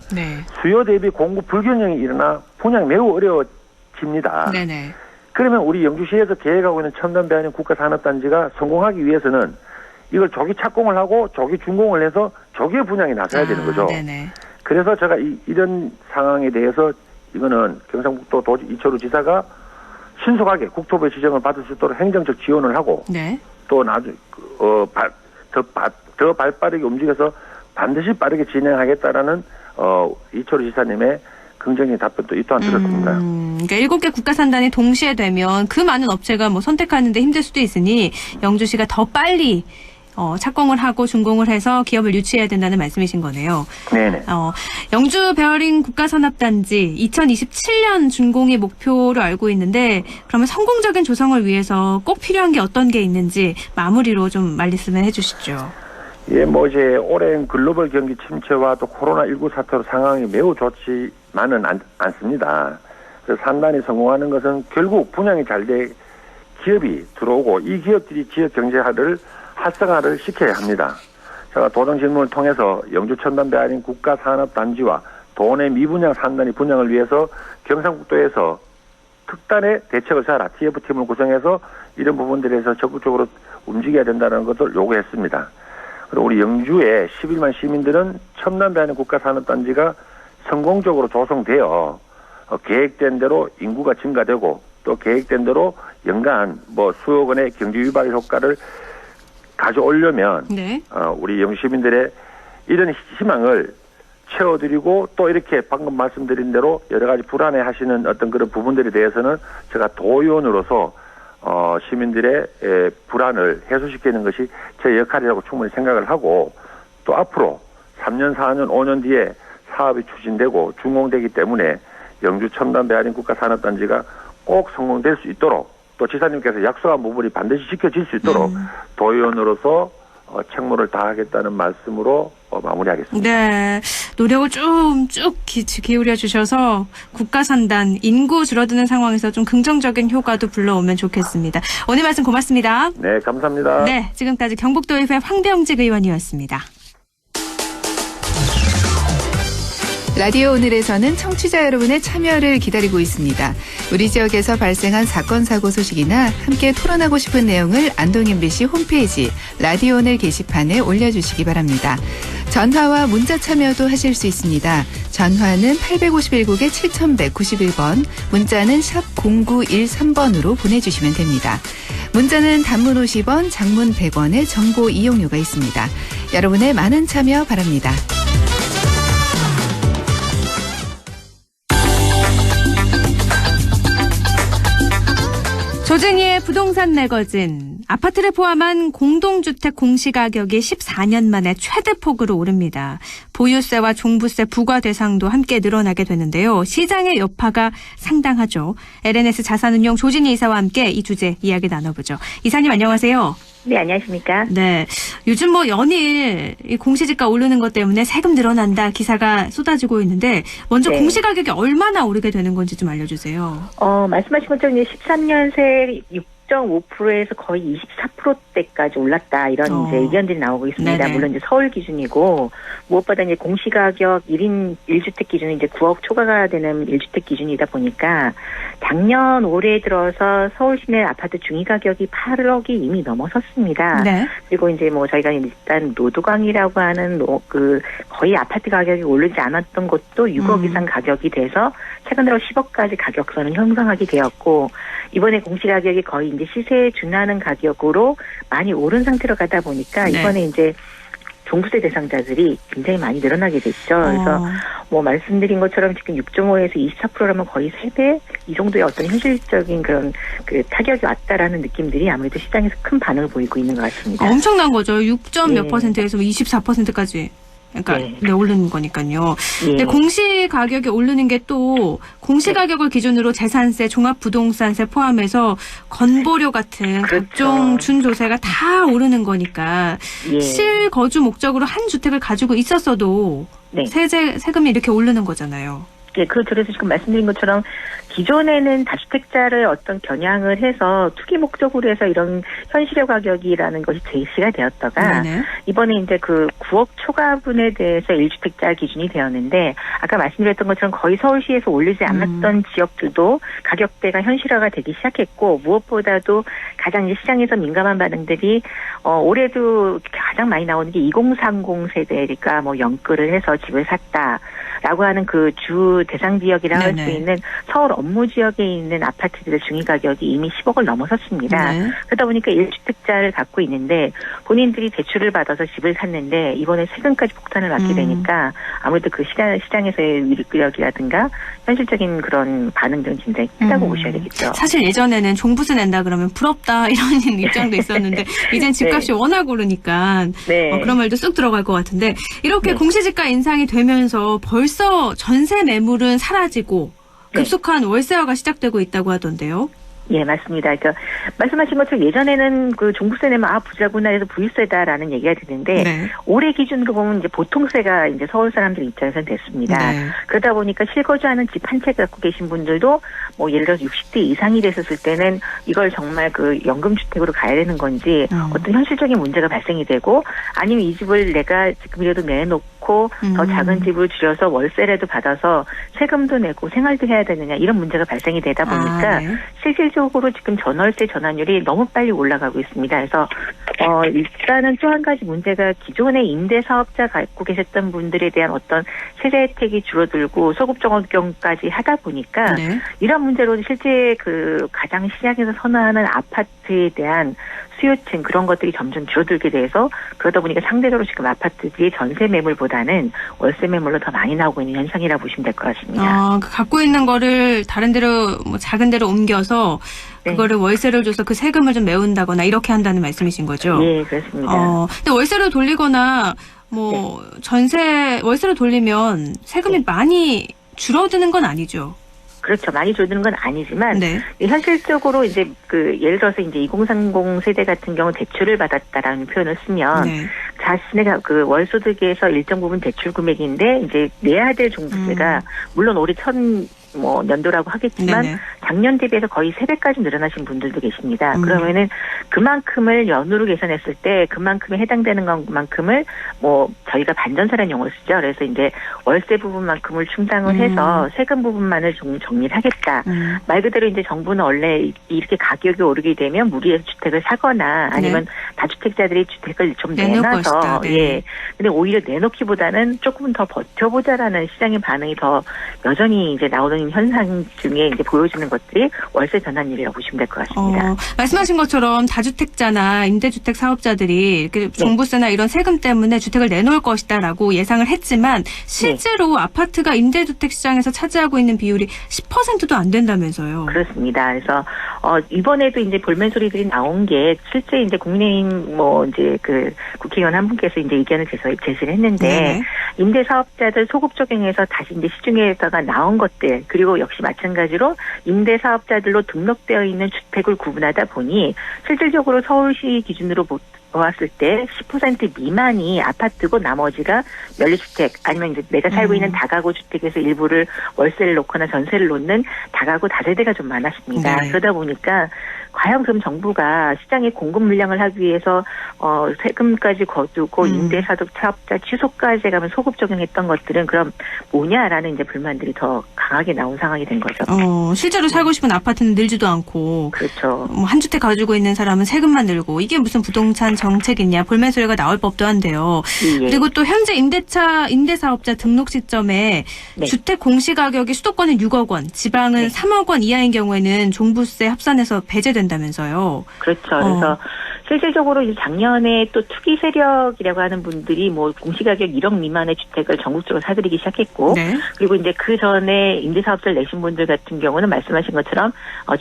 수요 대비 공급 불균형이 일어나 분양이 매우 어려워집니다. 네네. 그러면 우리 영주시에서 계획하고 있는 첨단 배아린 국가산업단지가 성공하기 위해서는 이걸 조기 착공을 하고 조기 준공을 해서 조기에 분양에 나서야 되는 거죠. 네네. 그래서 제가 이런 상황에 대해서 이거는 경상북도 이철우 지사가 신속하게 국토부의 지정을 받을 수 있도록 행정적 지원을 하고 또 나중에 더 발빠르게 움직여서 반드시 빠르게 진행하겠다라는 이철우 지사님의 긍정적인 답변도 이 또한 들었습니다. 그러니까 7개 국가산단이 동시에 되면 그 많은 업체가 뭐 선택하는데 힘들 수도 있으니 영주시가 더 빨리 착공을 하고 준공을 해서 기업을 유치해야 된다는 말씀이신 거네요. 네네. 영주 베어링 국가산업단지 2027년 준공이 목표로 알고 있는데 그러면 성공적인 조성을 위해서 꼭 필요한 게 어떤 게 있는지 마무리로 좀 말씀을 해주시죠. 예, 이제 오랜 글로벌 경기 침체와 또 코로나19 사태로 상황이 매우 좋지만은 않습니다. 그래서 산단이 성공하는 것은 결국 분양이 잘 돼 기업이 들어오고 이 기업들이 지역 경제화를 활성화를 시켜야 합니다. 제가 도정 질문을 통해서 영주 첨단 배아린 국가산업단지와 도내 미분양 산단이 분양을 위해서 경상북도에서 특단의 대책을 세워라 TF팀을 구성해서 이런 부분들에서 적극적으로 움직여야 된다는 것을 요구했습니다. 그리고 우리 영주의 11만 시민들은 첨단 배아린 국가산업단지가 성공적으로 조성되어 계획된 대로 인구가 증가되고 또 계획된 대로 연간 수억 원의 경제 유발 효과를 가져오려면 우리 영주 시민들의 이런 희망을 채워드리고 또 이렇게 방금 말씀드린 대로 여러 가지 불안해하시는 어떤 그런 부분들에 대해서는 제가 도의원으로서 시민들의 불안을 해소시키는 것이 제 역할이라고 충분히 생각을 하고 또 앞으로 3년, 4년, 5년 뒤에 사업이 추진되고 준공되기 때문에 영주 첨단 배아린 국가산업단지가 꼭 성공될 수 있도록 또 지사님께서 약속한 부분이 반드시 지켜질 수 있도록 도의원으로서 책무를 다하겠다는 말씀으로 마무리하겠습니다. 네, 노력을 쭉 기울여 주셔서 국가산단 인구 줄어드는 상황에서 좀 긍정적인 효과도 불러오면 좋겠습니다. 오늘 말씀 고맙습니다. 네, 감사합니다. 네, 지금까지 경북도의회 황병직 의원이었습니다. 라디오 오늘에서는 청취자 여러분의 참여를 기다리고 있습니다. 우리 지역에서 발생한 사건 사고 소식이나 함께 토론하고 싶은 내용을 안동 MBC 홈페이지 라디오 오늘 게시판에 올려주시기 바랍니다. 전화와 문자 참여도 하실 수 있습니다. 전화는 851국에 7191번, 문자는 샵 0913번으로 보내주시면 됩니다. 문자는 단문 50원, 장문 100원의 정보 이용료가 있습니다. 여러분의 많은 참여 바랍니다. 조진희의 부동산 매거진. 아파트를 포함한 공동주택 공시가격이 14년 만에 최대폭으로 오릅니다. 보유세와 종부세 부과 대상도 함께 늘어나게 되는데요. 시장의 여파가 상당하죠. LNS 자산운용 조진희 이사와 함께 이 주제 이야기 나눠보죠. 이사님 안녕하세요. 네, 안녕하십니까. 네. 요즘 연일 이 공시지가 오르는 것 때문에 세금 늘어난다 기사가 쏟아지고 있는데 먼저 공시가격이 얼마나 오르게 되는 건지 좀 알려주세요. 말씀하신 것처럼 이제 13년새 6.5%에서 거의 24%대까지 올랐다 이런 이제 의견들이 나오고 있습니다. 네네. 물론 이제 서울 기준이고 무엇보다 이제 공시가격 1인 1주택 기준이 이제 9억 초과가 되는 1주택 기준이다 보니까 작년 올해 들어서 서울 시내 아파트 중위 가격이 8억이 이미 넘어섰습니다. 네. 그리고 이제 저희가 일단 노도강이라고 하는 거의 아파트 가격이 오르지 않았던 곳도 6억 이상 가격이 돼서 최근 들어 10억까지 가격선을 형성하게 되었고 이번에 공시가격이 거의 이제 시세에 준하는 가격으로 많이 오른 상태로 가다 보니까 이번에 이제 종부세 대상자들이 굉장히 많이 늘어나게 됐죠. 그래서 말씀드린 것처럼 지금 6.5에서 24%라면 거의 3배 이 정도의 어떤 현실적인 그런 타격이 왔다라는 느낌들이 아무래도 시장에서 큰 반응을 보이고 있는 것 같습니다. 엄청난 거죠. 6점 몇 %에서 24%까지. 그러니까 네, 오르는 거니까요. 근데 공시 가격이 오르는 게 또 공시 가격을 기준으로 재산세, 종합부동산세 포함해서 건보료 같은 각종 준조세가 다 오르는 거니까 실거주 목적으로 한 주택을 가지고 있었어도 세금이 이렇게 오르는 거잖아요. 네, 그렇죠. 그래서 지금 말씀드린 것처럼 기존에는 다주택자를 어떤 겨냥을 해서 투기 목적으로 해서 이런 현실의 가격이라는 것이 제시가 되었다가 이번에 이제 그 9억 초과분에 대해서 1주택자 기준이 되었는데 아까 말씀드렸던 것처럼 거의 서울시에서 올리지 않았던 지역들도 가격대가 현실화가 되기 시작했고 무엇보다도 가장 이제 시장에서 민감한 반응들이 올해도 가장 많이 나오는 게 2030 세대가 뭐 연끌을 해서 집을 샀다라고 하는 그 주 대상 지역이라 할 수 있는 서울 업무 지역에 있는 아파트들의 중위 가격이 이미 10억을 넘어섰습니다. 그러다 보니까 1주택자를 갖고 있는데 본인들이 대출을 받아서 집을 샀는데 이번에 세금까지 폭탄을 맞게 되니까 아무래도 그 시장에서의 위력이라든가 현실적인 그런 반응들은 굉장히 크다고 보셔야 되겠죠. 사실 예전에는 종부세 낸다 그러면 부럽다 이런 입장도 있었는데 이젠 집값이 워낙 오르니까 그런 말도 쑥 들어갈 것 같은데 이렇게 공시지가 인상이 되면서 벌써 전세 매물은 사라지고 급속한 월세화가 시작되고 있다고 하던데요. 예, 맞습니다. 그러니까 말씀하신 것처럼 예전에는 그 종부세 내면 부자구나 해서 부유세다라는 얘기가 드는데 올해 기준으로 보면 이제 보통세가 이제 서울 사람들 입장에서는 됐습니다. 그러다 보니까 실거주하는 집 한 채 갖고 계신 분들도 뭐 예를 들어서 60대 이상이 됐었을 때는 이걸 정말 그 연금주택으로 가야 되는 건지 어떤 현실적인 문제가 발생이 되고 아니면 이 집을 내가 지금이라도 내놓고 더 작은 집을 줄여서 월세라도 받아서 세금도 내고 생활도 해야 되느냐 이런 문제가 발생이 되다 보니까 실질적으로 지금 전월세 전환율이 너무 빨리 올라가고 있습니다. 그래서 일단은 또 한 가지 문제가 기존의 임대사업자 갖고 계셨던 분들에 대한 어떤 세제 혜택이 줄어들고 소급 적용까지 하다 보니까 이런 문제로 실제 그 가장 시장에서 선호하는 아파트에 대한 수요층 그런 것들이 점점 줄어들게 돼서 그러다 보니까 상대적으로 지금 아파트들이 전세 매물보다는 월세 매물로 더 많이 나오고 있는 현상이라고 보시면 될 것 같습니다. 갖고 있는 거를 다른 데로 뭐 작은 데로 옮겨서 그거를 월세를 줘서 그 세금을 좀 메운다거나 이렇게 한다는 말씀이신 거죠? 네, 그렇습니다. 근데 월세로 돌리거나 뭐 월세로 돌리면 세금이 많이 줄어드는 건 아니죠? 그렇죠. 많이 줄어드는 건 아니지만 현실적으로 이제 그 예를 들어서 이제 2030 세대 같은 경우 대출을 받았다라는 표현을 쓰면 자신의 그 월소득에서 일정 부분 대출 금액인데 이제 내야 될 종부세가 물론 올해 연도라고 하겠지만 작년 대비해서 거의 3배까지 늘어나신 분들도 계십니다. 그러면은 그만큼을 연으로 계산했을 때 그만큼에 해당되는 것만큼을 저희가 반전세라는 용어를 쓰죠. 그래서 이제 월세 부분만큼을 충당을 해서 세금 부분만을 정리를 하겠다. 말 그대로 이제 정부는 원래 이렇게 가격이 오르게 되면 무리해서 주택을 사거나 아니면 다주택자들이 주택을 좀 내놔서 근데 오히려 내놓기보다는 조금 더 버텨보자라는 시장의 반응이 더 여전히 이제 나오는 현상 중에 이제 보여주는 것들이 월세 전환율이라고 보시면 될 것 같습니다. 말씀하신 것처럼 다주택자나 임대주택 사업자들이 이렇게 종부세나 이런 세금 때문에 주택을 내놓을 것이다라고 예상을 했지만 실제로 아파트가 임대주택 시장에서 차지하고 있는 비율이 10%도 안 된다면서요. 그렇습니다. 그래서 이번에도 이제 볼멘 소리들이 나온 게 실제 이제 국민의힘 이제 그 국회의원 한 분께서 이제 의견을 제시를 했는데 임대사업자들 소급 적용해서 다시 이제 시중에다가 나온 것들 그리고 역시 마찬가지로 임대사업자들로 등록되어 있는 주택을 구분하다 보니 실질적으로 서울시 기준으로 보았을 때 10% 미만이 아파트고 나머지가 연립주택 아니면 이제 내가 살고 있는 다가구 주택에서 일부를 월세를 놓거나 전세를 놓는 다가구 다세대가 좀 많았습니다. 그러다 보니까 과연 그럼 정부가 시장에 공급 물량을 하기 위해서 세금까지 거두고 임대사업자 취소까지 가면 소급 적용했던 것들은 그럼 뭐냐라는 이제 불만들이 더 강하게 나온 상황이 된 거죠. 실제로 살고 싶은 아파트는 늘지도 않고 그렇죠. 한 주택 가지고 있는 사람은 세금만 늘고 이게 무슨 부동산 정책이냐 볼멘 소리가 나올 법도 한데요. 그리고 또 현재 임대사업자 등록 시점에 주택 공시가격이 수도권은 6억 원, 지방은 3억 원 이하인 경우에는 종부세 합산해서 배제된다면서요. 그렇죠. 그래서 실질적으로 이제 작년에 또 투기 세력이라고 하는 분들이 공시가격 1억 미만의 주택을 전국적으로 사들이기 시작했고 그리고 이제 그 전에 임대사업자를 내신 분들 같은 경우는 말씀하신 것처럼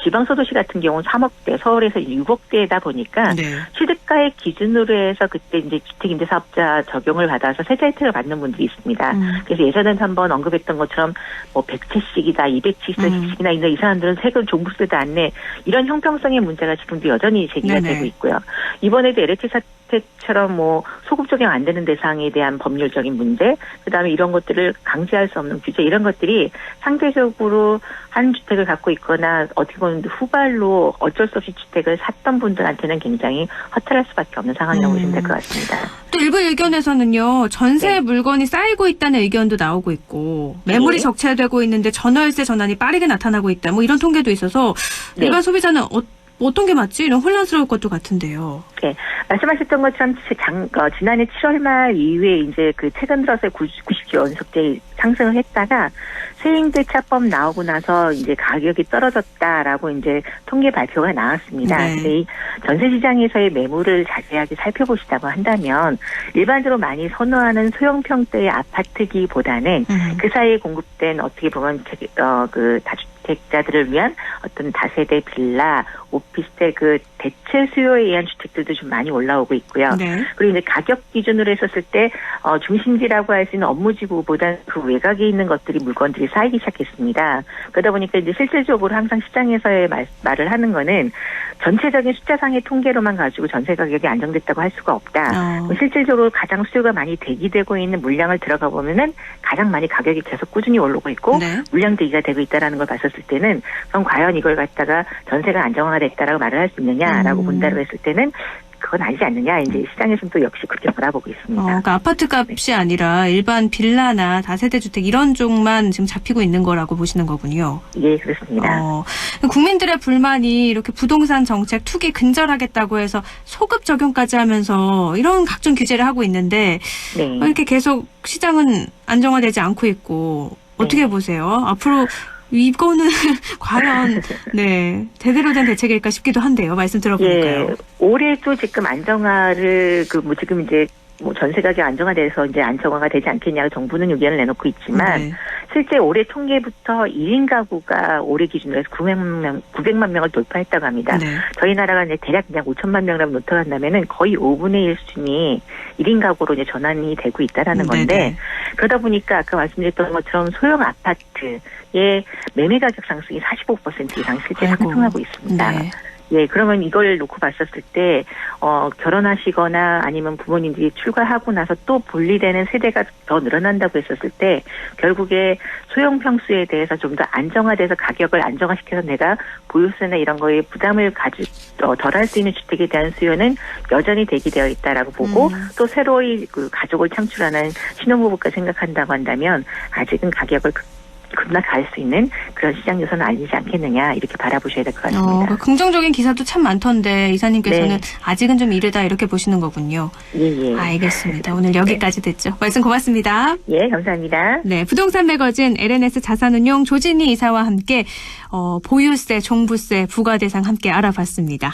지방소도시 같은 경우는 3억대, 서울에서 6억대다 보니까 취득가 시가액 기준으로 해서 그때 이제 주택임대사업자 적용을 받아서 세제 혜택을 받는 분들이 있습니다. 그래서 예전에 한번 언급했던 것처럼 뭐 100채씩이다, 200채씩이나 이 사람들은 세금 종부세도 안 내. 이런 형평성의 문제가 지금도 여전히 제기가 네네. 되고 있고요. 이번에도 LH 사태처럼 뭐 소급 적용 안 되는 대상에 대한 법률적인 문제, 그다음에 이런 것들을 강제할 수 없는 규제, 이런 것들이 상대적으로 한 주택을 갖고 있거나 어떻게 보면 후발로 어쩔 수 없이 주택을 샀던 분들한테는 굉장히 허탈할 수밖에 없는 상황이라고 보시면 될 것 같습니다. 또 일부 의견에서는요, 전세 물건이 쌓이고 있다는 의견도 나오고 있고, 매물이 네. 적체되고 있는데 전월세 전환이 빠르게 나타나고 있다, 뭐 이런 통계도 있어서 네. 일반 소비자는 어떤 게 맞지? 이런 혼란스러울 것도 같은데요. 네, 말씀하셨던 것처럼 지난해 7월 말 이후에 이제 그 최근 들어서 90주 연속제 상승을 했다가 세임대차법 나오고 나서 이제 가격이 떨어졌다라고 이제 통계 발표가 나왔습니다. 네. 근데 이 전세 시장에서의 매물을 자세하게 살펴보시다고 한다면 일반적으로 많이 선호하는 소형평대의 아파트기보다는 그 사이에 공급된 어떻게 보면 그 다주택자들을 위한 어떤 다세대 빌라, 오피스텔 그 대체 수요에 의한 주택들도 좀 많이 올라오고 있고요. 네. 그리고 이제 가격 기준으로 했었을 때 중심지라고 할 수 있는 업무지구보다 그 외곽에 있는 것들이 물건들이 쌓이기 시작했습니다. 그러다 보니까 이제 실질적으로 항상 시장에서의 말을 하는 거는 전체적인 숫자상의 통계로만 가지고 전세 가격이 안정됐다고 할 수가 없다. 실질적으로 가장 수요가 많이 대기되고 있는 물량을 들어가 보면은 가장 많이 가격이 계속 꾸준히 오르고 있고 네. 물량 대기가 되고 있다라는 걸 봤었을 때는 그럼 과연 이걸 갖다가 전세가 안정화가 됐다라고 말을 할 수 있느냐라고 본다고 했을 때는 그건 아니지 않느냐. 이제 시장에서는 또 역시 그렇게 바라보고 있습니다. 그러니까 아파트 값이 아니라 일반 빌라나 다세대 주택 이런 쪽만 지금 잡히고 있는 거라고 보시는 거군요. 예, 그렇습니다. 국민들의 불만이 이렇게 부동산 정책 투기 근절하겠다고 해서 소급 적용까지 하면서 이런 각종 규제를 하고 있는데 네. 이렇게 계속 시장은 안정화되지 않고 있고 어떻게 보세요? 앞으로 이거는 과연 제대로 된 대책일까 싶기도 한데요. 말씀 들어보니까요. 예, 올해도 지금 안정화를 지금 이제 전세 가격 안정화돼서 이제 안정화가 되지 않겠냐고 정부는 의견을 내놓고 있지만 실제 올해 통계부터 1인 가구가 올해 기준으로 해서 900만 명을 돌파했다고 합니다. 네. 저희 나라가 이제 대략 그냥 5천만 명이라고 놓더간다면은 거의 5분의 1 수준이 1인 가구로 이제 전환이 되고 있다라는 건데 네네. 그러다 보니까 아까 말씀드렸던 것처럼 소형 아파트의 매매 가격 상승이 45% 이상 실제 상승하고 있습니다. 네. 예, 그러면 이걸 놓고 봤었을 때, 결혼하시거나 아니면 부모님들이 출가하고 나서 또 분리되는 세대가 더 늘어난다고 했었을 때, 결국에 소형 평수에 대해서 좀 더 안정화돼서 가격을 안정화시켜서 내가 보유세나 이런 거에 부담을 덜 할 수 있는 주택에 대한 수요는 여전히 대기되어 있다라고 보고, 또 새로이 그 가족을 창출하는 신혼부부가 생각한다고 한다면, 아직은 가격을 급락할 수 있는 그런 시장 요소는 아니지 않겠느냐 이렇게 바라보셔야 될 것 같습니다. 긍정적인 기사도 참 많던데 이사님께서는 네. 아직은 좀 이르다 이렇게 보시는 거군요. 예. 알겠습니다. 오늘 여기까지 듣죠. 말씀 고맙습니다. 예, 감사합니다. 네, 부동산 매거진 LNS 자산운용 조진희 이사와 함께 보유세, 종부세, 부과대상 함께 알아봤습니다.